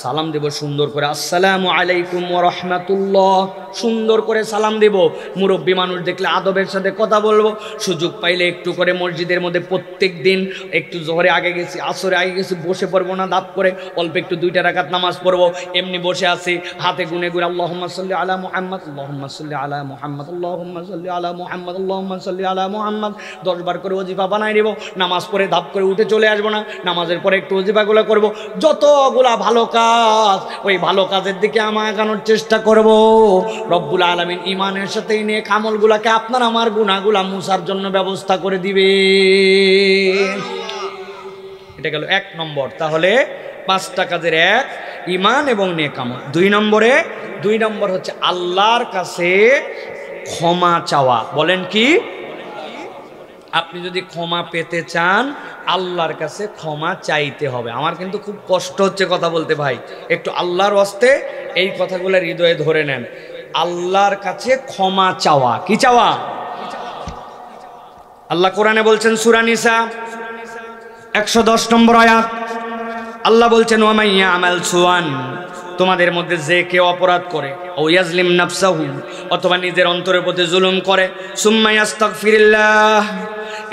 সালাম দেব সুন্দর করে, আসসালামু আলাইকুম ওয়া রাহমাতুল্লাহ, সুন্দর করে সালাম দেব। মুরব্বী মানুষ দেখলে আদবের সাথে কথা বলবো। সুযোগ পাইলে একটু করে মসজিদের মধ্যে প্রত্যেক দিন একটু জোহরে আগে গেছি, আসরে আগে গেছি, বসে পড়বো না, দাপ করে অল্প একটু 2টা রাকাত নামাজ পড়বো। এমনি বসে আছি, হাতে গুনে গুনে আল্লাহুম্মা সাল্লি আলা মুহাম্মদ, আল্লাহুম্মা সাল্লি আলা মুহাম্মদ, আল্লাহুম্মা সাল্লি আলা মুহাম্মদ, আল্লাহুম্মা সাল্লি আলা মুহাম্মদ। 10 বার করে ওজিফা বানাই দেব। নামাজ পড়ে ধাপ করে উঠে চলে আসবো না, নামাজের পরে একটু ওজিফাগুলো করব। যতগুলা ভালো কাজ, ওই ভালো কাজের দিকে আমি আগানোর চেষ্টা করব। রব্বুল আলামিন ইমানের সাথে নেক আমলগুলোকে আপনার আমার গুনাহগুলা মুছার জন্য ব্যবস্থা করে দিবে। এটা গেল 1 নম্বর। তাহলে 5টা কাজের 1 ইমান এবং নেক আমল। 2 নম্বর হচ্ছে আল্লাহর কাছে ক্ষমা চাওয়া। বলেন কি? আপনি যদি ক্ষমা পেতে চান আল্লাহর কাছে ক্ষমা চাইতে হবে। আমার কিন্তু খুব কষ্ট হচ্ছে কথা বলতে ভাই, একটু আল্লাহর ওয়াস্তে এই কথাগুলো হৃদয়ে ধরে নেন। আল্লাহর কাছে ক্ষমা চাওয়া। কি চাওয়া? আল্লাহ কোরআনে বলছেন সূরা নিসা 110 নম্বর আয়াত, আল্লাহ বলছেন ওয়া মান ইয়ামাল সুআন, তোমাদের মধ্যে যে কেউ অপরাধ করে, ও ইয়াজলিম নাফসাহু, অথবা নিজের অন্তরের প্রতি জুলুম করে, সুম্মা ইয়াস্তাগফিরিল্লাহ,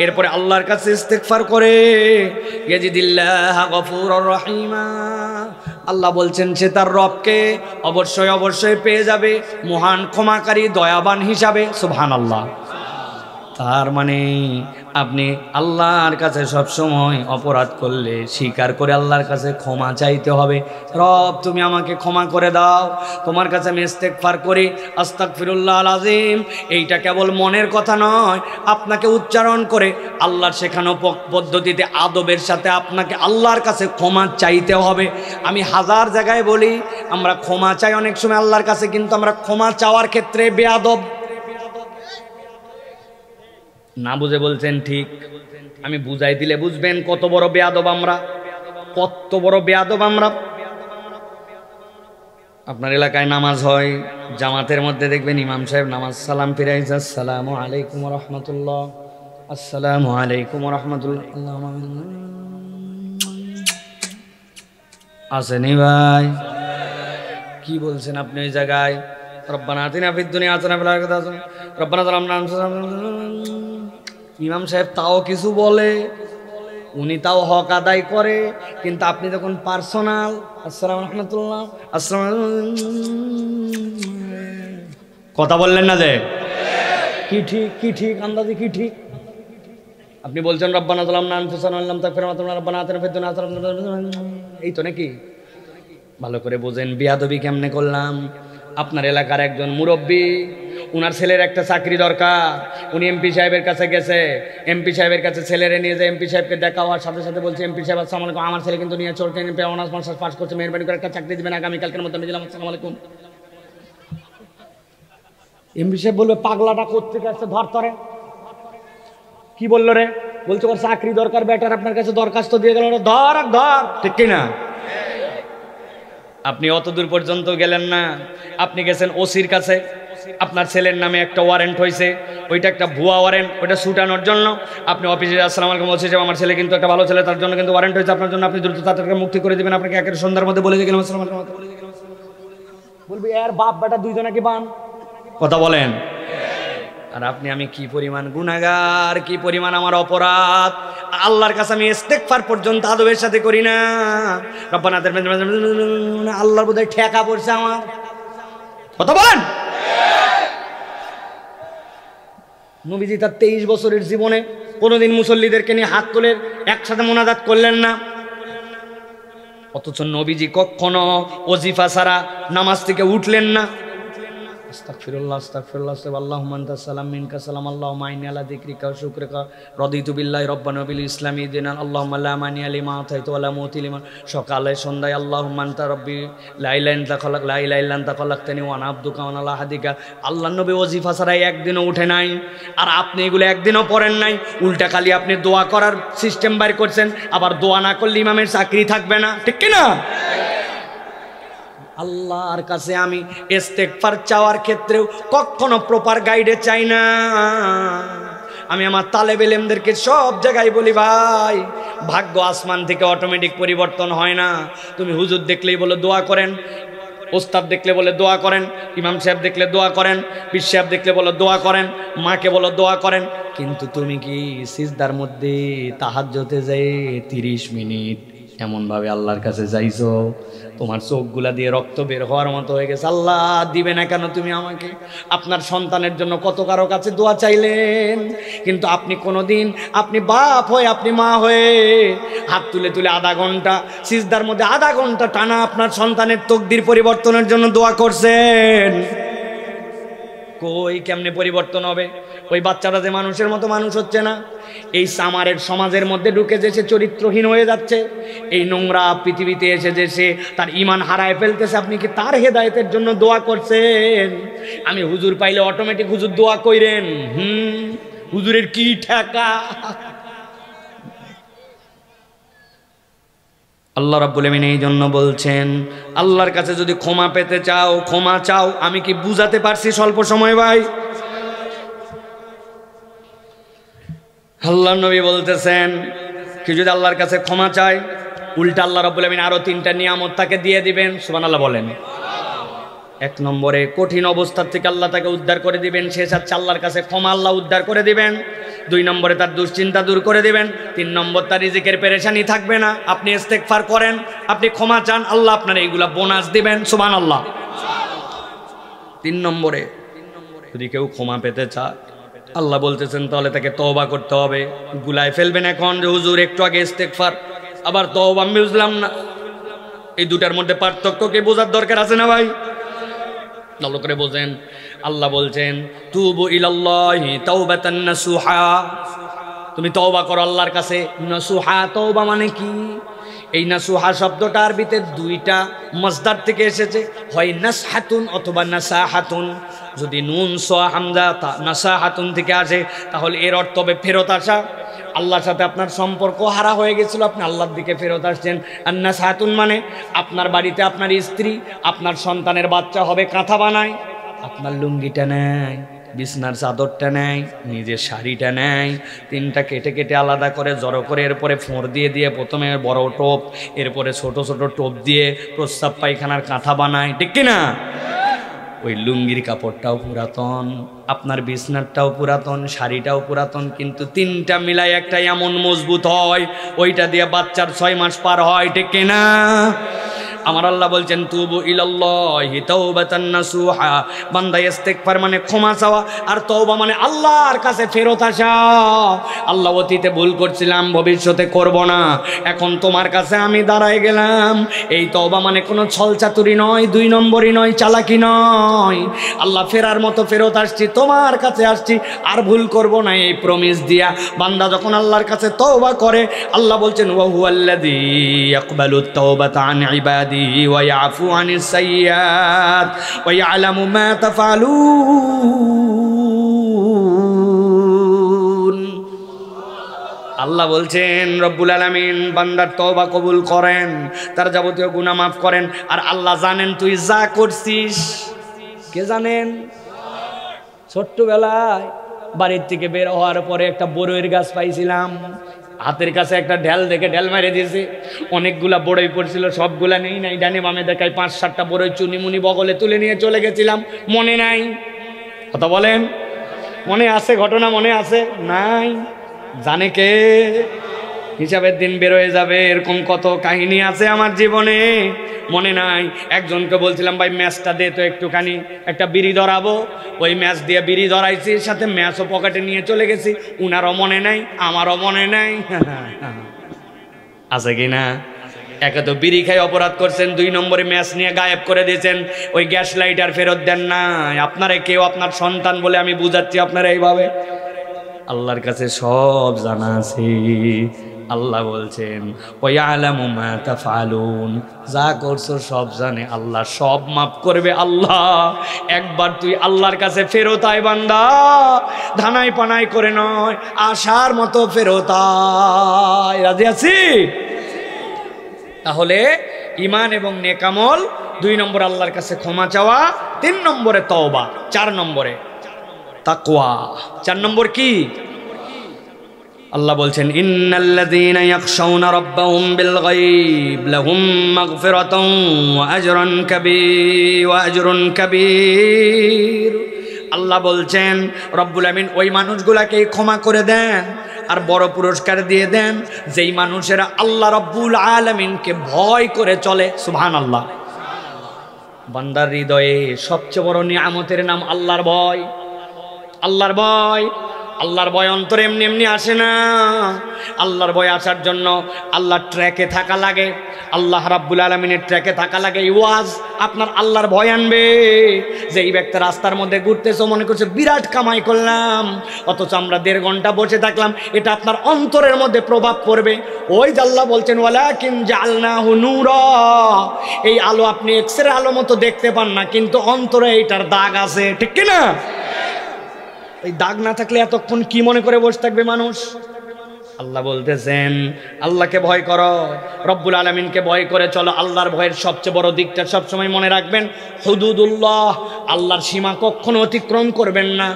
এরপরে আল্লাহর কাছে ইস্তেগফার করে, ইয়াজিদিল্লাহ গফুরুর রহিমা, আল্লাহ বলছেন সে তার রবকে অবশ্যই অবশ্যই পেয়ে যাবে মহান ক্ষমাকারী দয়াবান হিসাবে। সুবহানাল্লাহ। তার মানে আপনি আল্লাহর কাছে সব সময় অপরাধ করলে স্বীকার করে আল্লাহর কাছে ক্ষমা চাইতে হবে। রব তুমি আমাকে ক্ষমা করে দাও, তোমার কাছে আমি ইস্তেগফার করি, আস্তাগফিরুল্লাহল আযীম। এইটা কেবল মনের কথা নয়, আপনাকে উচ্চারণ করে আল্লাহর শেখানো পদ্ধতিতে আদবের সাথে আপনাকে আল্লাহর কাছে ক্ষমা চাইতে হবে। আমি 1000 জায়গায় বলি আমরা ক্ষমা চাই অনেক সময় আল্লাহর কাছে, কিন্তু আমরা ক্ষমা চাওয়ার ক্ষেত্রে বেয়াদব। না বুঝে বলছেন ঠিক, আমি বুঝাই দিলে বুঝবেন কত বড় বেয়াদব আমরা, কত বড় বেয়াদব আমরা। আপনার এলাকায় নামাজ হয়, জামাতের মধ্যে দেখবেন ইমাম সাহেব নামাজ সালাম ফিরাইছে, আসসালামু আলাইকুম রহমতুল্লাহ, আসসালামু আলাইকুম রহমতুল্লাহ। আসেনি ভাই? কি বলছেন আপনি ওই জায়গায়? রব্বানা আতিনা ফিদ দুনিয়া হাসানাহ ওয়া ফিল আখিরাতি হাসানাহ রব্বানা যালামনা আনফুসানা। ইমাম সাহেব তাও কিছু বলে, উনি তাও হক আদায় করে, কিন্তু আপনি যখন পার্সোনাল আসসালামু রাহমাতুল্লাহ আসসালামু, কথা বললেন না যে কি ঠিক কি ঠিক, আন্দাজে কি ঠিক? আপনি বলছেন রব্বানা যালামনা আনফুসানা ওয়া লাম তাগফির লানা রব্বানা আতিনা ফিদ দুনিয়া হাসানাহ, এই তো নাকি? ভালো করে বোঝেন বিয়াদবি কেমনে করলাম। আপনার এলাকার একজন মুরব্বী, উনার ছেলের একটা চাকরি দরকার, উনি এমপি সাহেবের কাছে গেছে, এমপি সাহেবের কাছে ছেলেরে নিয়ে যায়, এমপি সাহেবকে দেখা হওয়ার সাথে সাথে বলছে, এমপি সাহেব আসসালামু আলাইকুম, আমার ছেলে কিন্তু নিয়ে চোরকে অনার্স মাস্টার্স পাস করছে, মেহরবানি করে একটা চাকরি দিবেন, আগামীকালকের মধ্যে আমি দিলাম, আসসালামু আলাইকুম। এমপি সাহেব বলবে পাগলাটা কোত্থেকে আসছে, ধর তরে। কি বললো রে? বলছে ওর চাকরি দরকার, বেটার আপনার কাছে দরখাস্ত দিয়ে গেল, ধর ধর, ঠিক কিনা? আপনি অত দূর পর্যন্ত গেলেন না, আপনি গেছেন ওসির কাছে, আপনার ছেলের নামে একটা ওয়ারেন্ট হয়েছে, ওইটা একটা ভুয়া ওয়ারেন্ট, ওইটা ছুটানোর জন্য আপনি অফিসে আসসালামু আলাইকুম বলছে যে আমার ছেলে কিন্তু একটা ভালো ছেলে, তার জন্য কিন্তু ওয়ারেন্ট হয়েছে আপনার জন্য, আপনি দ্রুত তাদেরকে মুক্তি করে দিবেন। আপনাকে একের সন্ধ্যার মধ্যে বলে দিয়ে গেলাম আসসালামু আলাইকুম, বলবি এর বাপ বেটা দুইজনে কি বান, কথা বলেন। আর আপনি আমি কি পরিমাণ গুনাহগার, কি পরিমাণ আমার অপরাধ, আল্লাহর কাছে আমি ইস্তেগফার পর্যন্ত আদবের সাথে করি না। রব্বানা আল্লাহর বোধহয় ঠেকা পড়ছে আমার, কথা বলেন। নবীজি তার 23 বছরের জীবনে কোনোদিন মুসল্লিদেরকে নিয়ে হাত তুলে একসাথে মোনাজাত করলেন না, অথচ নবীজি কখনো ওজিফা ছাড়া নামাজ থেকে উঠলেন না। আস্তাগফিরুল্লাহ আস্তাগফিরুল্লাহ আল্লাহুম্মা আনতাস সালাম মিনকা সালাম আল্লাহুম্মা ইন্নী আলা যিকরিকা ওয়া শুকরিকা রাদিতু বিল্লাহি রাব্বান ওয়া বিল ইসলামি দীনান আল্লাহুম্মা লা মানিয়া লিমা আতাইতা ওয়া লা মুতি লিমা। সকালে সন্ধ্যায় আল্লাহুম্মা আনতা রাব্বি লা ইলাহা ইল্লা খালাক লা ইলাহা ইল্লা আনতা খালাকতানি ওয়া আনা আবদুকা ওয়া আনা আলা আহদিকা। আল্লাহর নবী ওজিফা ছাড়া একদিনও উঠে নাই, আর আপনি এগুলো একদিনও পড়েন নাই, উল্টা খালি আপনি দোয়া করার সিস্টেম বাইর করছেন, আবার দোয়া না করলে ইমামের চাকরি থাকবে না, ঠিক কি না? আল্লাহর কাছে আমি ইস্তেগফার চাওয়ার ক্ষেত্রেও কখনো প্রপার গাইডে চাই না। আমি আমার তালেব ইলমদেরকে সব জায়গায় বলি, ভাই ভাগ্য আসমান থেকে অটোমেটিক পরিবর্তন হয় না। তুমি হুজুর দেখলেই বলে দোয়া করেন, ওস্তাদ দেখলে বলে দোয়া করেন, ইমাম সাহেব দেখলে দোয়া করেন, পীর সাহেব দেখলে বলে দোয়া করেন, মাকে বলো দোয়া করেন, কিন্তু তুমি কি সিজদার মধ্যে তাহাজ্জুদে যাই 30 মিনিট এমনভাবে আল্লাহর কাছে যাইছো তোমার চোখগুলা দিয়ে রক্ত বের হওয়ার মতো হয়ে গেছে? আল্লাহ দিবে না কেন তুমি আমাকে? আপনার সন্তানের জন্য কত কারো কাছে দোয়া চাইলেন, কিন্তু আপনি কোনোদিন আপনি বাপ হয়ে আপনি মা হয়ে হাত তুলে তুলে আধা ঘন্টা সিজদার মধ্যে আধা ঘন্টা টানা আপনার সন্তানের তকদির পরিবর্তনের জন্য দোয়া করছেন? কই কেমনে পরিবর্তন হবে? ওই বাচ্চাটা যে মানুষের মতো মানুষ হচ্ছে না, এই সামারের সমাজের মধ্যে ঢুকে যে সে চরিত্রহীন হয়ে যাচ্ছে, এই নোংরা পৃথিবীতে এসে যে সে তার ঈমান হারায় ফেলতেছে, আপনি কি তার হেদায়েতের জন্য দোয়া করছেন? আমি হুজুর পাইলে অটোমেটিক হুজুর দোয়া কইরেন, হুজুরের কি ঠেকা? আল্লাহ রাব্বুল আমিন এই জন্য বলছেন, আল্লাহর কাছে যদি ক্ষমা পেতে চাও ক্ষমা চাও। আমি কি বুঝাতে পারছি স্বল্প সময় ভাই? আল্লাহর নবী বলতেছেন কি যদি আল্লাহর কাছে ক্ষমা চায়, উল্টা আল্লাহ রাব্বুল আমিন আরো 3টা নিয়ামত তাকে দিয়ে দিবেন। সুবহানাল্লাহ বলেন। 1 নম্বরে কঠিন অবস্থার থেকে আল্লাহ তাকে উদ্ধার করে দিবেন, সে চাচ্ছে আল্লাহর কাছে ক্ষমা, আল্লাহ উদ্ধার করে দিবেন। 2 নম্বরে তার দুশ্চিন্তা দূর করে দিবেন। 3 নম্বর তার রিজিকের পেরেশানি থাকবে না। আপনি ইস্তেগফার করেন, আপনি ক্ষমা চান, আল্লাহ আপনার এইগুলা বোনাস দিবেন। সুবহানাল্লাহ। 3 নম্বরে যদি কেউ ক্ষমা পেতে চায়, আল্লাহ বলতেছেন তাহলে তাকে তওবা করতে হবে। গুলায় ফেলবেন এখন যে হুজুর একটু আগে ইস্তেগফার, আবার তওবা আমি বুঝলাম না। এই দুটার মধ্যে পার্থক্য কে বোঝার দরকার আছে না ভাই? ভালো করে বোঝেন। আল্লাহ বলছেন তুবু ইলাল্লাহি তাওবাতান নাসুহা, তুমি তওবা করো আল্লাহর কাছে। নাসুহা তওবা মানে কি? এই নাসুহা শব্দটা আরবিতে 2টা মসদার থেকে এসেছে, হয় নাসহাতুন অথবা নাসাহাতুন। যদি নুন স হামজা নাসাহাতুন থেকে আসে তাহলে এর অর্থ হবে ফেরত আসা, আল্লাহর সাথে আপনার সম্পর্ক হারা হয়ে গেছিল, আপনি আল্লাহর দিকে ফেরত আসছেন। আন্নাসাতুন মানে আপনার বাড়িতে আপনার স্ত্রী, আপনার সন্তানের বাচ্চা হবে, কাঁথা বানায়, আপনার লুঙ্গিটা নেয়, বিছনার চাদরটা নেয়, নিজের শাড়িটা নেয়, তিনটা কেটে কেটে আলাদা করে জড়ো করে এরপরে ফোঁড় দিয়ে দিয়ে প্রথমে বড় টোপ, এরপরে ছোট ছোট টোপ দিয়ে প্রস্রাব পায়খানার কাঁথা বানায়, ঠিক কিনা? ওই লুঙ্গির কাপড়টাও পুরাতন, আপনার বিছনারটাও পুরাতন, শাড়িটাও পুরাতন, কিন্তু তিনটা মিলাই একটা এমন মজবুত হয়, ওইটা দিয়ে বাচ্চার 6 মাস পার হয়, ঠিক কিনা? আমার আল্লাহ বলছেন তুবু ইলাল্লাহি তাওবাতান নাসুহা, বান্দা ইস্তিগফার মানে ক্ষমা চাওয়া, আর তওবা মানে আল্লাহর কাছে ফেরত আসা। আল্লাহ অতীতে ভুল করছিলাম, ভবিষ্যতে করব না, এখন তোমার কাছে আমি দাঁড়ায় গেলাম। এই তওবা মানে কোনো ছলচাতুরি নয়, 2 নম্বরই নয়, চালাকি নয়। আল্লাহ ফেরার মতো ফেরত আসছি, তোমার কাছে আসছি, আর ভুল করব না, এই প্রমিস দিয়া বান্দা যখন আল্লাহর কাছে তওবা করে, আল্লাহ বলছেন ওয়া হুয়াল্লাযী ইয়াকবালুত তাওবাতা আন ইবাদি ويعفو عن السيئات ويعلم ما تفعلون। আল্লাহ বলছেন রব্বুল আলামিন বান্দার তওবা কবুল করেন, তার যাবতীয় গুনাহ মাফ করেন। আর আল্লাহ জানেন তুই যা করছিস, কে জানেন? ছোট্টবেলায় বাড়ির থেকে বের হওয়ার পরে একটা বড়ইয়ের গাছ পাইছিলাম, হাতের কাছে একটা ঢেল দেখে ঢেল মেরে দিয়েছে, অনেকগুলা বড়ই পড়ছিল, সবগুলা নেই নাই, ডানে বামে দেখায় 5-7টা বড়ই চুনিমুনি বগলে তুলে নিয়ে চলে গেছিলাম, মনে নাই? কথা বলেন, মনে আছে? ঘটনা মনে আছে? নাই। জানে কে? হিসাবের দিন বের হয়ে যাবে, এরকম কত কাহিনী আছে আমার জীবনে, মনে নাই। একজনকে বলছিলাম ভাই ম্যাচটা দে তো একটুখানি, একটা বিড়ি ধরাবো, ওই ম্যাচ দিয়ে বিড়ি ধরাইছি, সাথে ম্যাচও পকেটে নিয়ে চলে গেছি, উনারও মনে নাই, আমারও মনে নাই। আছে কি না? একে তো বিড়ি খাই অপরাধ করছেন, 2 নম্বরে ম্যাচ নিয়ে গায়েব করে দিয়েছেন, ওই গ্যাস লাইটার ফেরত দেন না। আপনারা কেউ আপনার সন্তান বলে আমি বুঝাচ্ছি আপনারা এইভাবে, আল্লাহর কাছে সব জানা আছে। আল্লাহ বলছেন ওয়ায়ালামু মা তাফআলুন, যা করছো সব জানে আল্লাহ, সব মাফ করবে আল্লাহ। একবার তুই আল্লাহর কাছে ফেরত আয় বান্দা, ধানাই পানাই করে নয়, আশার মতো ফেরত আয়। রাজি আছি? তাহলে ঈমান এবং নেক আমল, 2 নম্বর আল্লাহর কাছে ক্ষমা চাওয়া, 3 নম্বরে তওবা, 4 নম্বরে তাকওয়া। 4 নম্বর কি? আল্লাহ বলছেন ইন্নাল্লাযীনা ইয়াখশাউনা রাব্বাহুম বিল গায়ব লাহুম মাগফিরাতুন ওয়া আজরুন কাবীর। আল্লাহ বলছেন রব্বুল আমিন ওই মানুষগুলাকে ক্ষমা করে দেন আর বড় পুরস্কার দিয়ে দেন যেই মানুষেরা আল্লাহ রব্বুল আলামিনকে ভয় করে চলে। সুবহানাল্লাহ। বান্দার হৃদয়ে সবচেয়ে বড় নিয়ামতের নাম আল্লাহর ভয়। আল্লাহর ভয়, আল্লাহর ভয় অন্তরে এমনি এমনি আসে না। আল্লাহর ভয় আসার জন্য আল্লাহর ট্র্যাকে থাকা লাগে, আল্লাহ রাব্বুল আলামিনের ট্র্যাকে থাকা লাগে। ওয়াজ আপনার আল্লাহর ভয় আনবে। যে এই ব্যক্তি রাস্তার মধ্যে ঘুরতেছে, মনে করছে বিরাট কামাই করলাম, অথচ আমরা 1.5 ঘন্টা বসে থাকলাম, এটা আপনার অন্তরের মধ্যে প্রভাব পড়বে। ওই যে আল্লাহ বলছেন ওয়ালাকিন জাআলনাহু নূরা, এই আলো আপনি এক্সরে আলো মতো দেখতে পান না, কিন্তু অন্তরে এইটার দাগ আছে, ঠিক কি না? এই দাগ না থাকলে এতক্ষণ কি মনে করে বসে থাকবে মানুষ? আল্লাহ বলতেছেন আল্লাহকে ভয় করো, রব্বুল আলামিনকে ভয় করে চলো। আল্লাহর ভয়ের সবচেয়ে বড় দিকটা সবসময় মনে রাখবেন, হুদুদুল্লাহ, আল্লাহর সীমা কখনো অতিক্রম করবেন না।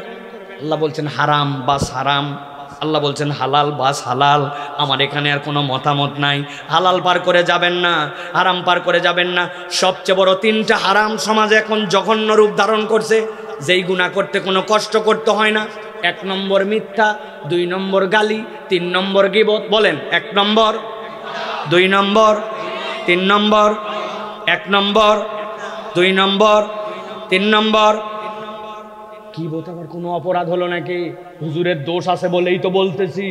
আল্লাহ বলছেন হারাম বাস হারাম, আল্লাহ বলছেন হালাল বাস হালাল। আমার এখানে আর কোনো মতামত নাই, হালাল পার করে যাবেন না, হারাম পার করে যাবেন না। সবচেয়ে বড় 3টা হারাম সমাজে এখন জঘন্য রূপ ধারণ করছে, যেই গুনাহ করতে কোনো কষ্ট করতে হয় না। 1 নম্বর মিথ্যা, 2 নম্বর গালি, 3 নম্বর গীবত। বলেন 1 নম্বর, 2 নম্বর, 3 নম্বর। 1 নম্বর, 2 নম্বর, 3 নম্বর। গীবত আবার কোনো অপরাধ হলো নাকি? হুজুরের দোষ আছে বলেই তো বলতেছি।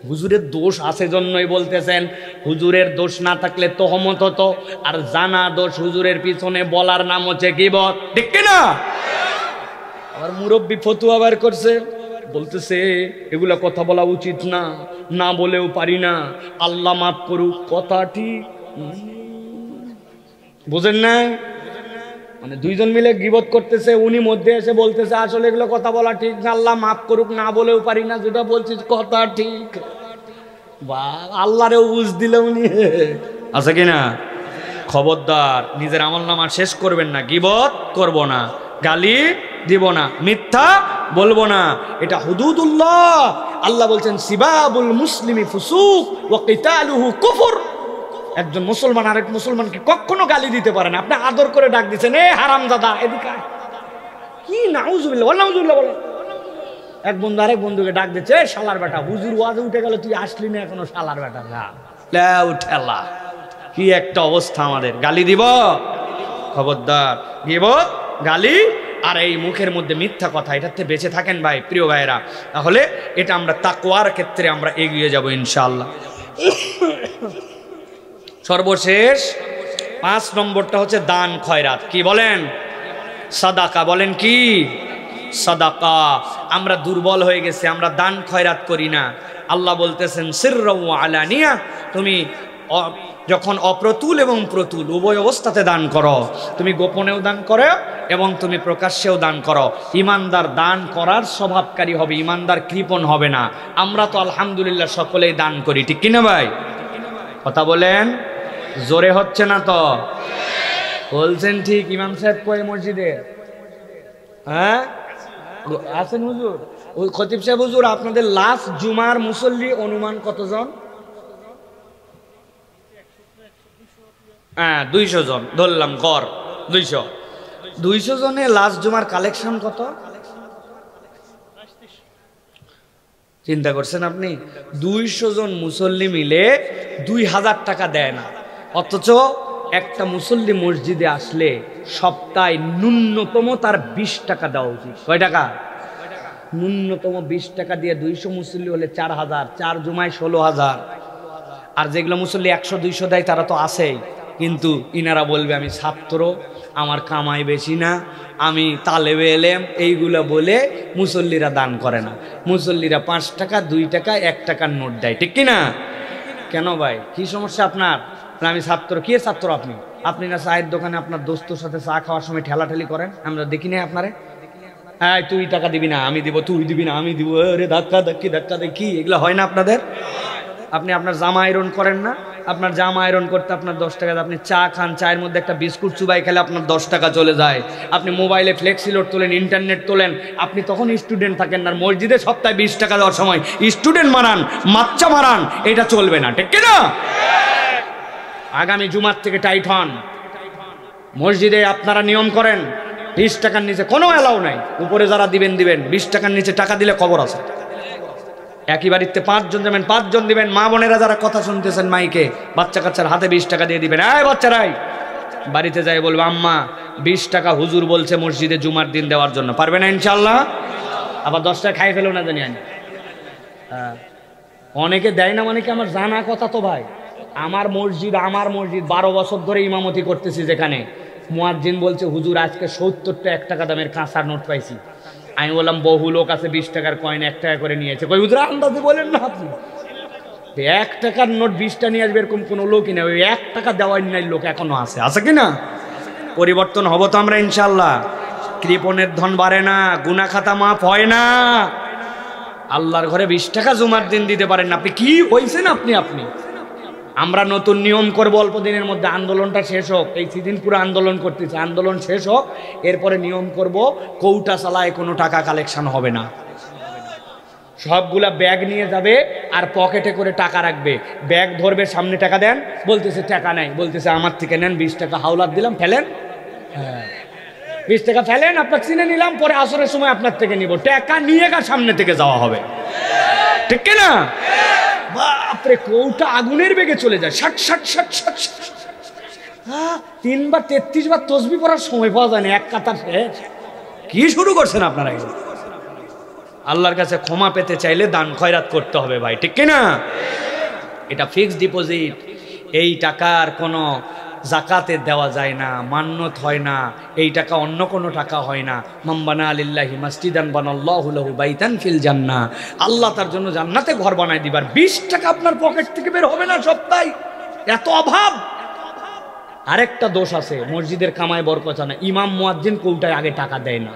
হুজুরের দোষ আছে জন্যই বলতেছেন, হুজুরের দোষ না থাকলে তহমত হতো, আর জানা দোষ হুজুরের পিছনে বলার নাম হচ্ছে গীবত, ঠিক কি না? আবার মুরব্বী ফতুয়া বের করছে, বলতেছে এগুলা কথা বলা উচিত না, না বলেও পারি না, আল্লাহ মাফ করুক। কথা ঠিক, বুঝেন না? মানে দুইজন মিলে গীবত করতেছে, উনি মধ্যে এসে বলতেছে আসলে এগুলো কথা বলা ঠিক না, আল্লাহ মাফ করুক, না বলেও পারি না, যেটা বলছিস কথা ঠিক। বা আল্লাহরে বুঝ দিলে উনি আছে কিনা। খবরদার নিজের আমলনামা শেষ করবেন না, গীবত করব না, গালি দিব না, মিথ্যা বলবো না, এটা হুদুদুল্লাহ। আল্লাহ বলছেন সিবাবুল মুসলিমি ফুসুক ওয়া কিতালুহু কুফর। একজন মুসলমান আরেক মুসলমানকে কখনো গালি দিতে পারে না। আপনি আদর করে ডাক দিচ্ছেন, এ হারামজাদা এদিকে আয়, কি নাউজুবিল্লাহ ওয়া নাউজুবিল্লাহ বলেন। এক বন্ধু আরেক বন্ধুকে ডাক দিচ্ছে, এ শালার বেটা, হুজুর ওয়াজে উঠে গেল, তুই আসলি না এখনো, শালার বেটা যা ঠেলা। কি একটা অবস্থা আমাদের, গালি দিব, খবরদার। গীবত, গালি আর এই মুখের মধ্যে মিথ্যা কথা, এটাতে বেঁচে থাকেন ভাই, প্রিয় ভাইরা। তাহলে এটা আমরা তাকওয়ার ক্ষেত্রে আমরা এগিয়ে যাব ইনশাআল্লাহ। সর্বশেষ 5 নম্বরটা হচ্ছে দান খয়রাত। কি বলেন? সাদাকা। বলেন কি? সাদাকা। আমরা দুর্বল হয়ে গেছি, আমরা দান খয়রাত করি না। আল্লাহ বলতেছেন সিররাও ওয়া আলানিয়া, তুমি যখন অপ্রতুল এবং প্রতুল উভয় অবস্থাতে দান করো, তুমি গোপনেও দান করো এবং তুমি প্রকাশ্যেও দান করো। ইমানদার দান করার স্বভাবকারী হবে, ইমানদার কৃপণ হবে না। আমরা তো আলহামদুলিল্লাহ সকলেই দান করি, ঠিক কিনা ভাই? কথা বলেন, জোরে হচ্ছে না তো? বলছেন ঠিক। ইমাম সাহেব কই মসজিদে? হ্যাঁ আছেন হুজুর? ওই খতিব সাহেব হুজুর, আপনাদের লাস্ট জুমার মুসল্লি অনুমান কতজন? হ্যাঁ 200 জন ধরলাম, গড় 200 জনে লাস্ট জুমার কালেকশন কত? চিন্তা করছেন আপনি? 200 জন মুসল্লি মিলে 2000 টাকা দেয় না, অথচ একটা মুসল্লি মসজিদে আসলে সপ্তাহে ন্যূনতম তার 20 টাকা দেওয়া উচিত। কয় টাকা? ন্যূনতম 20 টাকা দিয়ে 200 মুসল্লি হলে 4000, 4 জুমায় 16000। আর যেগুলো মুসল্লি 100-200 দেয় তারা তো আছেই, কিন্তু ইনারা বলবে আমি ছাত্র, আমার কামাই বেশি না, আমি তালেবে এলেম, এইগুলো বলে মুসল্লিরা দান করে না। মুসল্লিরা 5 টাকা, 2 টাকা, 1 টাকার নোট দেয়, ঠিক কিনা? কেন ভাই, কি সমস্যা আপনার? আমি ছাত্র। কি ছাত্র আপনি? আপনি না চায়ের দোকানে আপনার দোস্তর সাথে চা খাওয়ার সময় ঠেলাঠেলি করেন, আমরা দেখি না আপনারে? হ্যাঁ, তুই টাকা দিবি না আমি দিব, তুই দিবি না আমি দিব, রে ধাক্কা দেখি, এগুলো হয় না আপনাদের? আপনি আপনার জামা আয়রন করেন না? আপনার জামা আয়রন করতে আপনার 10 টাকা, আপনি চা খান, চায়ের মধ্যে একটা বিস্কুট চুবাই খেলে আপনার 10 টাকা চলে যায়। আপনি মোবাইলে ফ্লেক্সি লোড তোলেন, ইন্টারনেট তোলেন, আপনি তখন স্টুডেন্ট থাকেন না। মসজিদে সপ্তাহে 20 টাকা দেওয়ার সময় স্টুডেন্ট মারান, বাচ্চা মারান, এটা চলবে না, ঠিক কিনা? আগামী জুমার থেকে টাইট হন। মসজিদে আপনারা নিয়ম করেন 20 টাকার নিচে কোনো অ্যালাউ নাই। উপরে যারা দিবেন 20 টাকার নিচে টাকা দিলে খবর আছে। একই বাড়িতে 5 জন যাবেন, 5 জন দিবেন। মা বোনেরা যারা কথা শুনতেছেন মাইকে, বাচ্চা কাচ্চার হাতে 20 টাকা দিয়ে দিবেন। এই বাচ্চারাই বাড়িতে যাই বলবে আম্মা 20 টাকা হুজুর বলছে মসজিদে জুমার দিন দেওয়ার জন্য, পারবে না ইনশাল্লাহ? আবার 10 টাকা খাই ফেলো না জানি আমি। অনেকে দেয় না, মানে কি আমার জানা কথা তো ভাই। আমার মসজিদ 12 বছর ধরে ইমামতি করতেছি, যেখানে মুয়াজ্জিন বলছে হুজুর আজকে 70টা 1 টাকা দামের কাঁচার নোট পাইছি। আমি বললাম বহু লোক আছে 20 টাকার কয়েন 1 টাকা করে নিয়েছে। কই হুজুর আন্দাজে বলেন না আপনি? 1 টাকার নোট 20টা নিয়ে আসবে এরকম কোনো লোকই না। ওই 1 টাকা দেওয়ার নাই লোক এখনো আছে কি না? পরিবর্তন হব তো আমরা ইনশাল্লাহ। কৃপণের ধন বাড়ে না, গুনাহ খাতা মাফ হয় না। আল্লাহর ঘরে 20 টাকা জুমার দিন দিতে পারেন না, আপনি কি হইছেন? আপনি আমরা নতুন নিয়ম করবো অল্প দিনের মধ্যে। আন্দোলনটা শেষ হোক, এই সিদিন পুরো আন্দোলন করতেছে, আন্দোলন শেষ হোক, এরপরে নিয়ম করব কৌটা চালায় কোনো টাকা কালেকশন হবে না। সবগুলা ব্যাগ নিয়ে যাবে আর পকেটে করে টাকা রাখবে। ব্যাগ ধরবে, সামনে টাকা দেন, বলতেছে টাকা নাই, বলতেছে আমার থেকে নেন 20 টাকা হাওলাত দিলাম, ফেলেন। হ্যাঁ 20 টাকা ফেলেন, আপনার চিনে নিলাম, পরে আসরের সময় আপনার থেকে নিব। টাকা নিয়ে সামনে থেকে যাওয়া হবে, ঠিক কিনা? বাপরে, কৌটা আগুনের বেগে চলে যায়, 60 3 বার 33 বার তসবিহ পড়ার সময় পাওয়া যায় না, এক কাতার শেষ। কি শুরু করছেন আপনারা? আল্লাহর কাছে ক্ষমা পেতে চাইলে দান খয়রাত করতে হবে ভাই, ঠিক কিনা? এটা ফিক্সড ডিপোজিট, এই টাকার কোনো জাকাতে দেওয়া যায় না, মান্নত হয় না, এই টাকা অন্য কোনো টাকা হয় না। মাম্বানা আলিল্লাহি মাসজিদান বানাল্লাহু লাহু বাইতান ফিল জান্নাহ, আল্লাহ তার জন্য জান্নাতে ঘর বানায় দিবার। 20 টাকা আপনার পকেট থেকে বের হবে না সপ্তাহে, এত অভাব। আরেকটা দোষ আছে, মসজিদের কামায় বরকত না, ইমাম মুয়াজ্জিন কোটায় আগে টাকা দেয় না,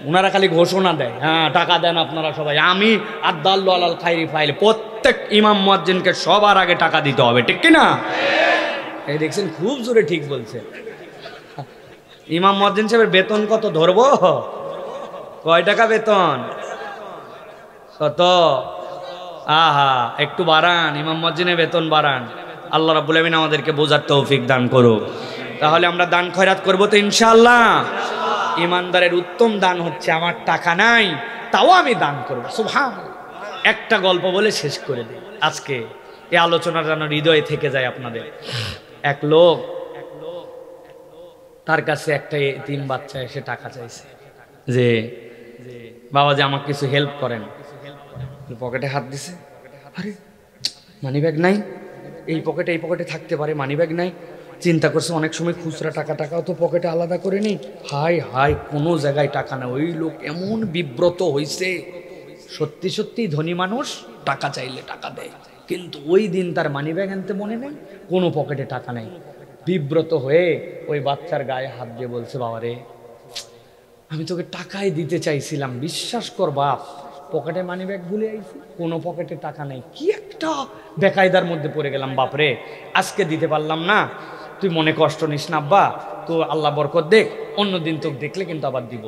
ওনারা খালি ঘোষণা দেয়, হ্যাঁ টাকা দেন আপনারা সবাই। আমি আদাল্লু আলাল খাইরি ফাইল, প্রত্যেক ইমাম মুয়াজ্জিনকে সবার আগে টাকা দিতে হবে, ঠিক কিনা? এই দেখছেন খুব জোরে ঠিক বলছে। ইমাম মুয়াজ্জিন সাহেবের বেতন কত ধরবো? কয় টাকা বেতন? কত? আহা, একটু বাড়ান, ইমাম মুয়াজ্জিনের বেতন বাড়ান। আল্লাহ রাব্বুল আমিন আমাদেরকে বোঝার তৌফিক দান করুক। তাহলে আমরা দান খয়রাত করবো তো ইনশাআল্লাহ। ইমানদারের উত্তম দান হচ্ছে আমার টাকা নাই তাও আমি দান করবো। সুবহানাল্লাহ। একটা গল্প বলে শেষ করে দিই আজকে, এই আলোচনা যেন হৃদয়ে থেকে যায় আপনাদের। এক লোক, তার কাছে একটা এতিম বাচ্চা এসে টাকা চাইছে যে বাবা যে আমাকে কিছু হেল্প করেন। পকেটে হাত দিছে, আরে মানিব্যাগ নাই, এই পকেটে থাকতে পারে, মানিব্যাগ নাই। চিন্তা করছে অনেক সময় খুচরা টাকাও তো পকেটে আলাদা করে নেই, হাই হাই কোনো জায়গায় টাকা না। ওই লোক এমন বিব্রত হইছে, সত্যি সত্যি ধনী মানুষ টাকা চাইলে টাকা দেয়, কিন্তু ওই দিন তার মানিব্যাগ আনতে মনে নেই, কোনো পকেটে টাকা নেই। বিব্রত হয়ে ওই বাচ্চার গায়ে হাত দিয়ে বলছে, বাবা রে আমি তোকে টাকাই দিতে চাইছিলাম, বিশ্বাস কর বাপ, পকেটে মানিব্যাগ ভুলে আইছি, কোনো পকেটে টাকা নেই, কি একটা বেকায়দার মধ্যে পড়ে গেলাম বাপ রে, আজকে দিতে পারলাম না, তুই মনে কষ্ট নিস না আব্বা, তো আল্লাহ বরকত দেখ, অন্যদিন তোকে দেখলে কিন্তু আবার দিব।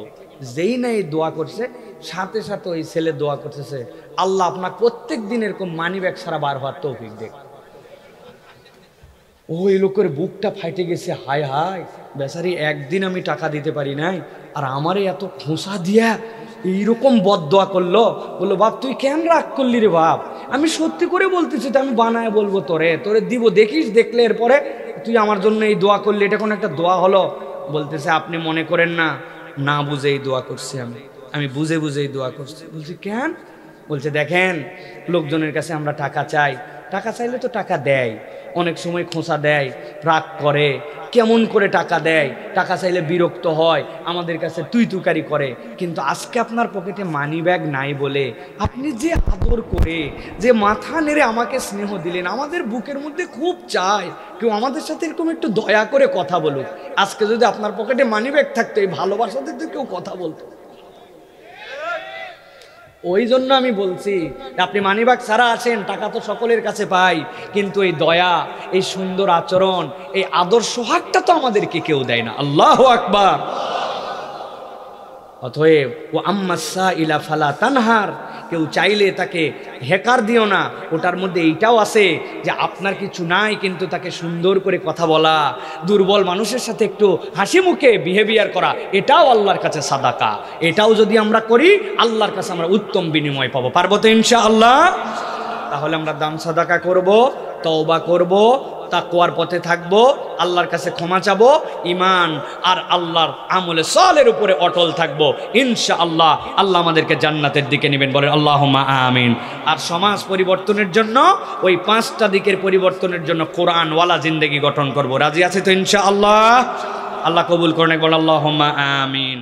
যেই না এই দোয়া করছে, সাথে সাথে ওই ছেলে দোয়া করতেছে, আল্লাহ আপনার প্রত্যেক দিন এরকম মানিব্যাগ ছাড়া বার হওয়ার তৌফিক দেখ। ওই লোকের বুকটা ফাইটে গেছে, হায় হায় বেচারি, একদিন আমি টাকা দিতে পারি নাই, আর আমারে এত খোঁসা দিয়া এইরকম বদদোয়া করলো। বললো বাপ তুই কেন রাগ করলি রে বাপ, আমি সত্যি করে বলতেছি তো, আমি বানায় বলবো তোরে দিব, দেখিস, দেখলে এরপরে তুই আমার জন্য এই দোয়া করলি, এটা কোনো একটা দোয়া হলো? বলতেছে আপনি মনে করেন না, না বুঝে এই দোয়া করছি, আমি বুঝে এই দোয়া করছি। বলছি কেন? বলছে দেখেন লোকজনের কাছে আমরা টাকা চাইলে তো টাকা দেয়, অনেক সময় খোঁচা দেয়, রাগ করে, কেমন করে টাকা দেয়, টাকা চাইলে বিরক্ত হয়, আমাদের কাছে তুই তুকারি করে, কিন্তু আজকে আপনার পকেটে মানি ব্যাগ নাই বলে আপনি যে আদর করে, যে মাথা নেড়ে আমাকে স্নেহ দিলেন, আমাদের বুকের মধ্যে খুব চায় কেউ আমাদের সাথে এরকম একটু দয়া করে কথা বলুক। আজকে যদি আপনার পকেটে মানি ব্যাগ থাকতো, এই ভালোবাসাতে তো কেউ কথা বলতো। ওই জন্য আমি বলছি আপনি মানিব্যাগ ছাড়া আছেন, টাকা তো সকলের কাছে পাই, কিন্তু এই দয়া, এই সুন্দর আচরণ, এই আদর্শ হাতটা তো আমাদেরকে কেউ দেয় না। আল্লাহু আকবার। অতএব ও আম্মাসা ইলা ফালা তানহার, কেউ চাইলে তাকে হেকার দিও না। ওটার মধ্যে এইটাও আছে যে আপনার কিছু নাই কিন্তু তাকে সুন্দর করে কথা বলা, দুর্বল মানুষের সাথে একটু হাসি মুখে বিহেভিয়ার করা, এটাও আল্লাহর কাছে সাদাকা। এটাও যদি আমরা করি আল্লাহর কাছে আমরা উত্তম বিনিময় পাবো। পারবো তো ইনশাআল্লাহ? তাহলে আমরা দান সাদাকা করব, তওবা করব, তাকওয়ার পথে থাকবো, আল্লাহর কাছে ক্ষমা চাবো, ঈমান আর আল্লাহর আমলে সালের উপরে অটল থাকবো ইনশাআল্লাহ। আল্লাহ আমাদেরকে জান্নাতের দিকে নেবেন, বলেন আল্লাহুম্মা আমিন। আর সমাজ পরিবর্তনের জন্য, ওই 5টা দিকের পরিবর্তনের জন্য কোরআনওয়ালা জিন্দেগি গঠন করব। রাজি আছে তো ইনশাআল্লাহ? আল্লাহ কবুল করেন, বলেন আল্লাহুম্মা আমিন।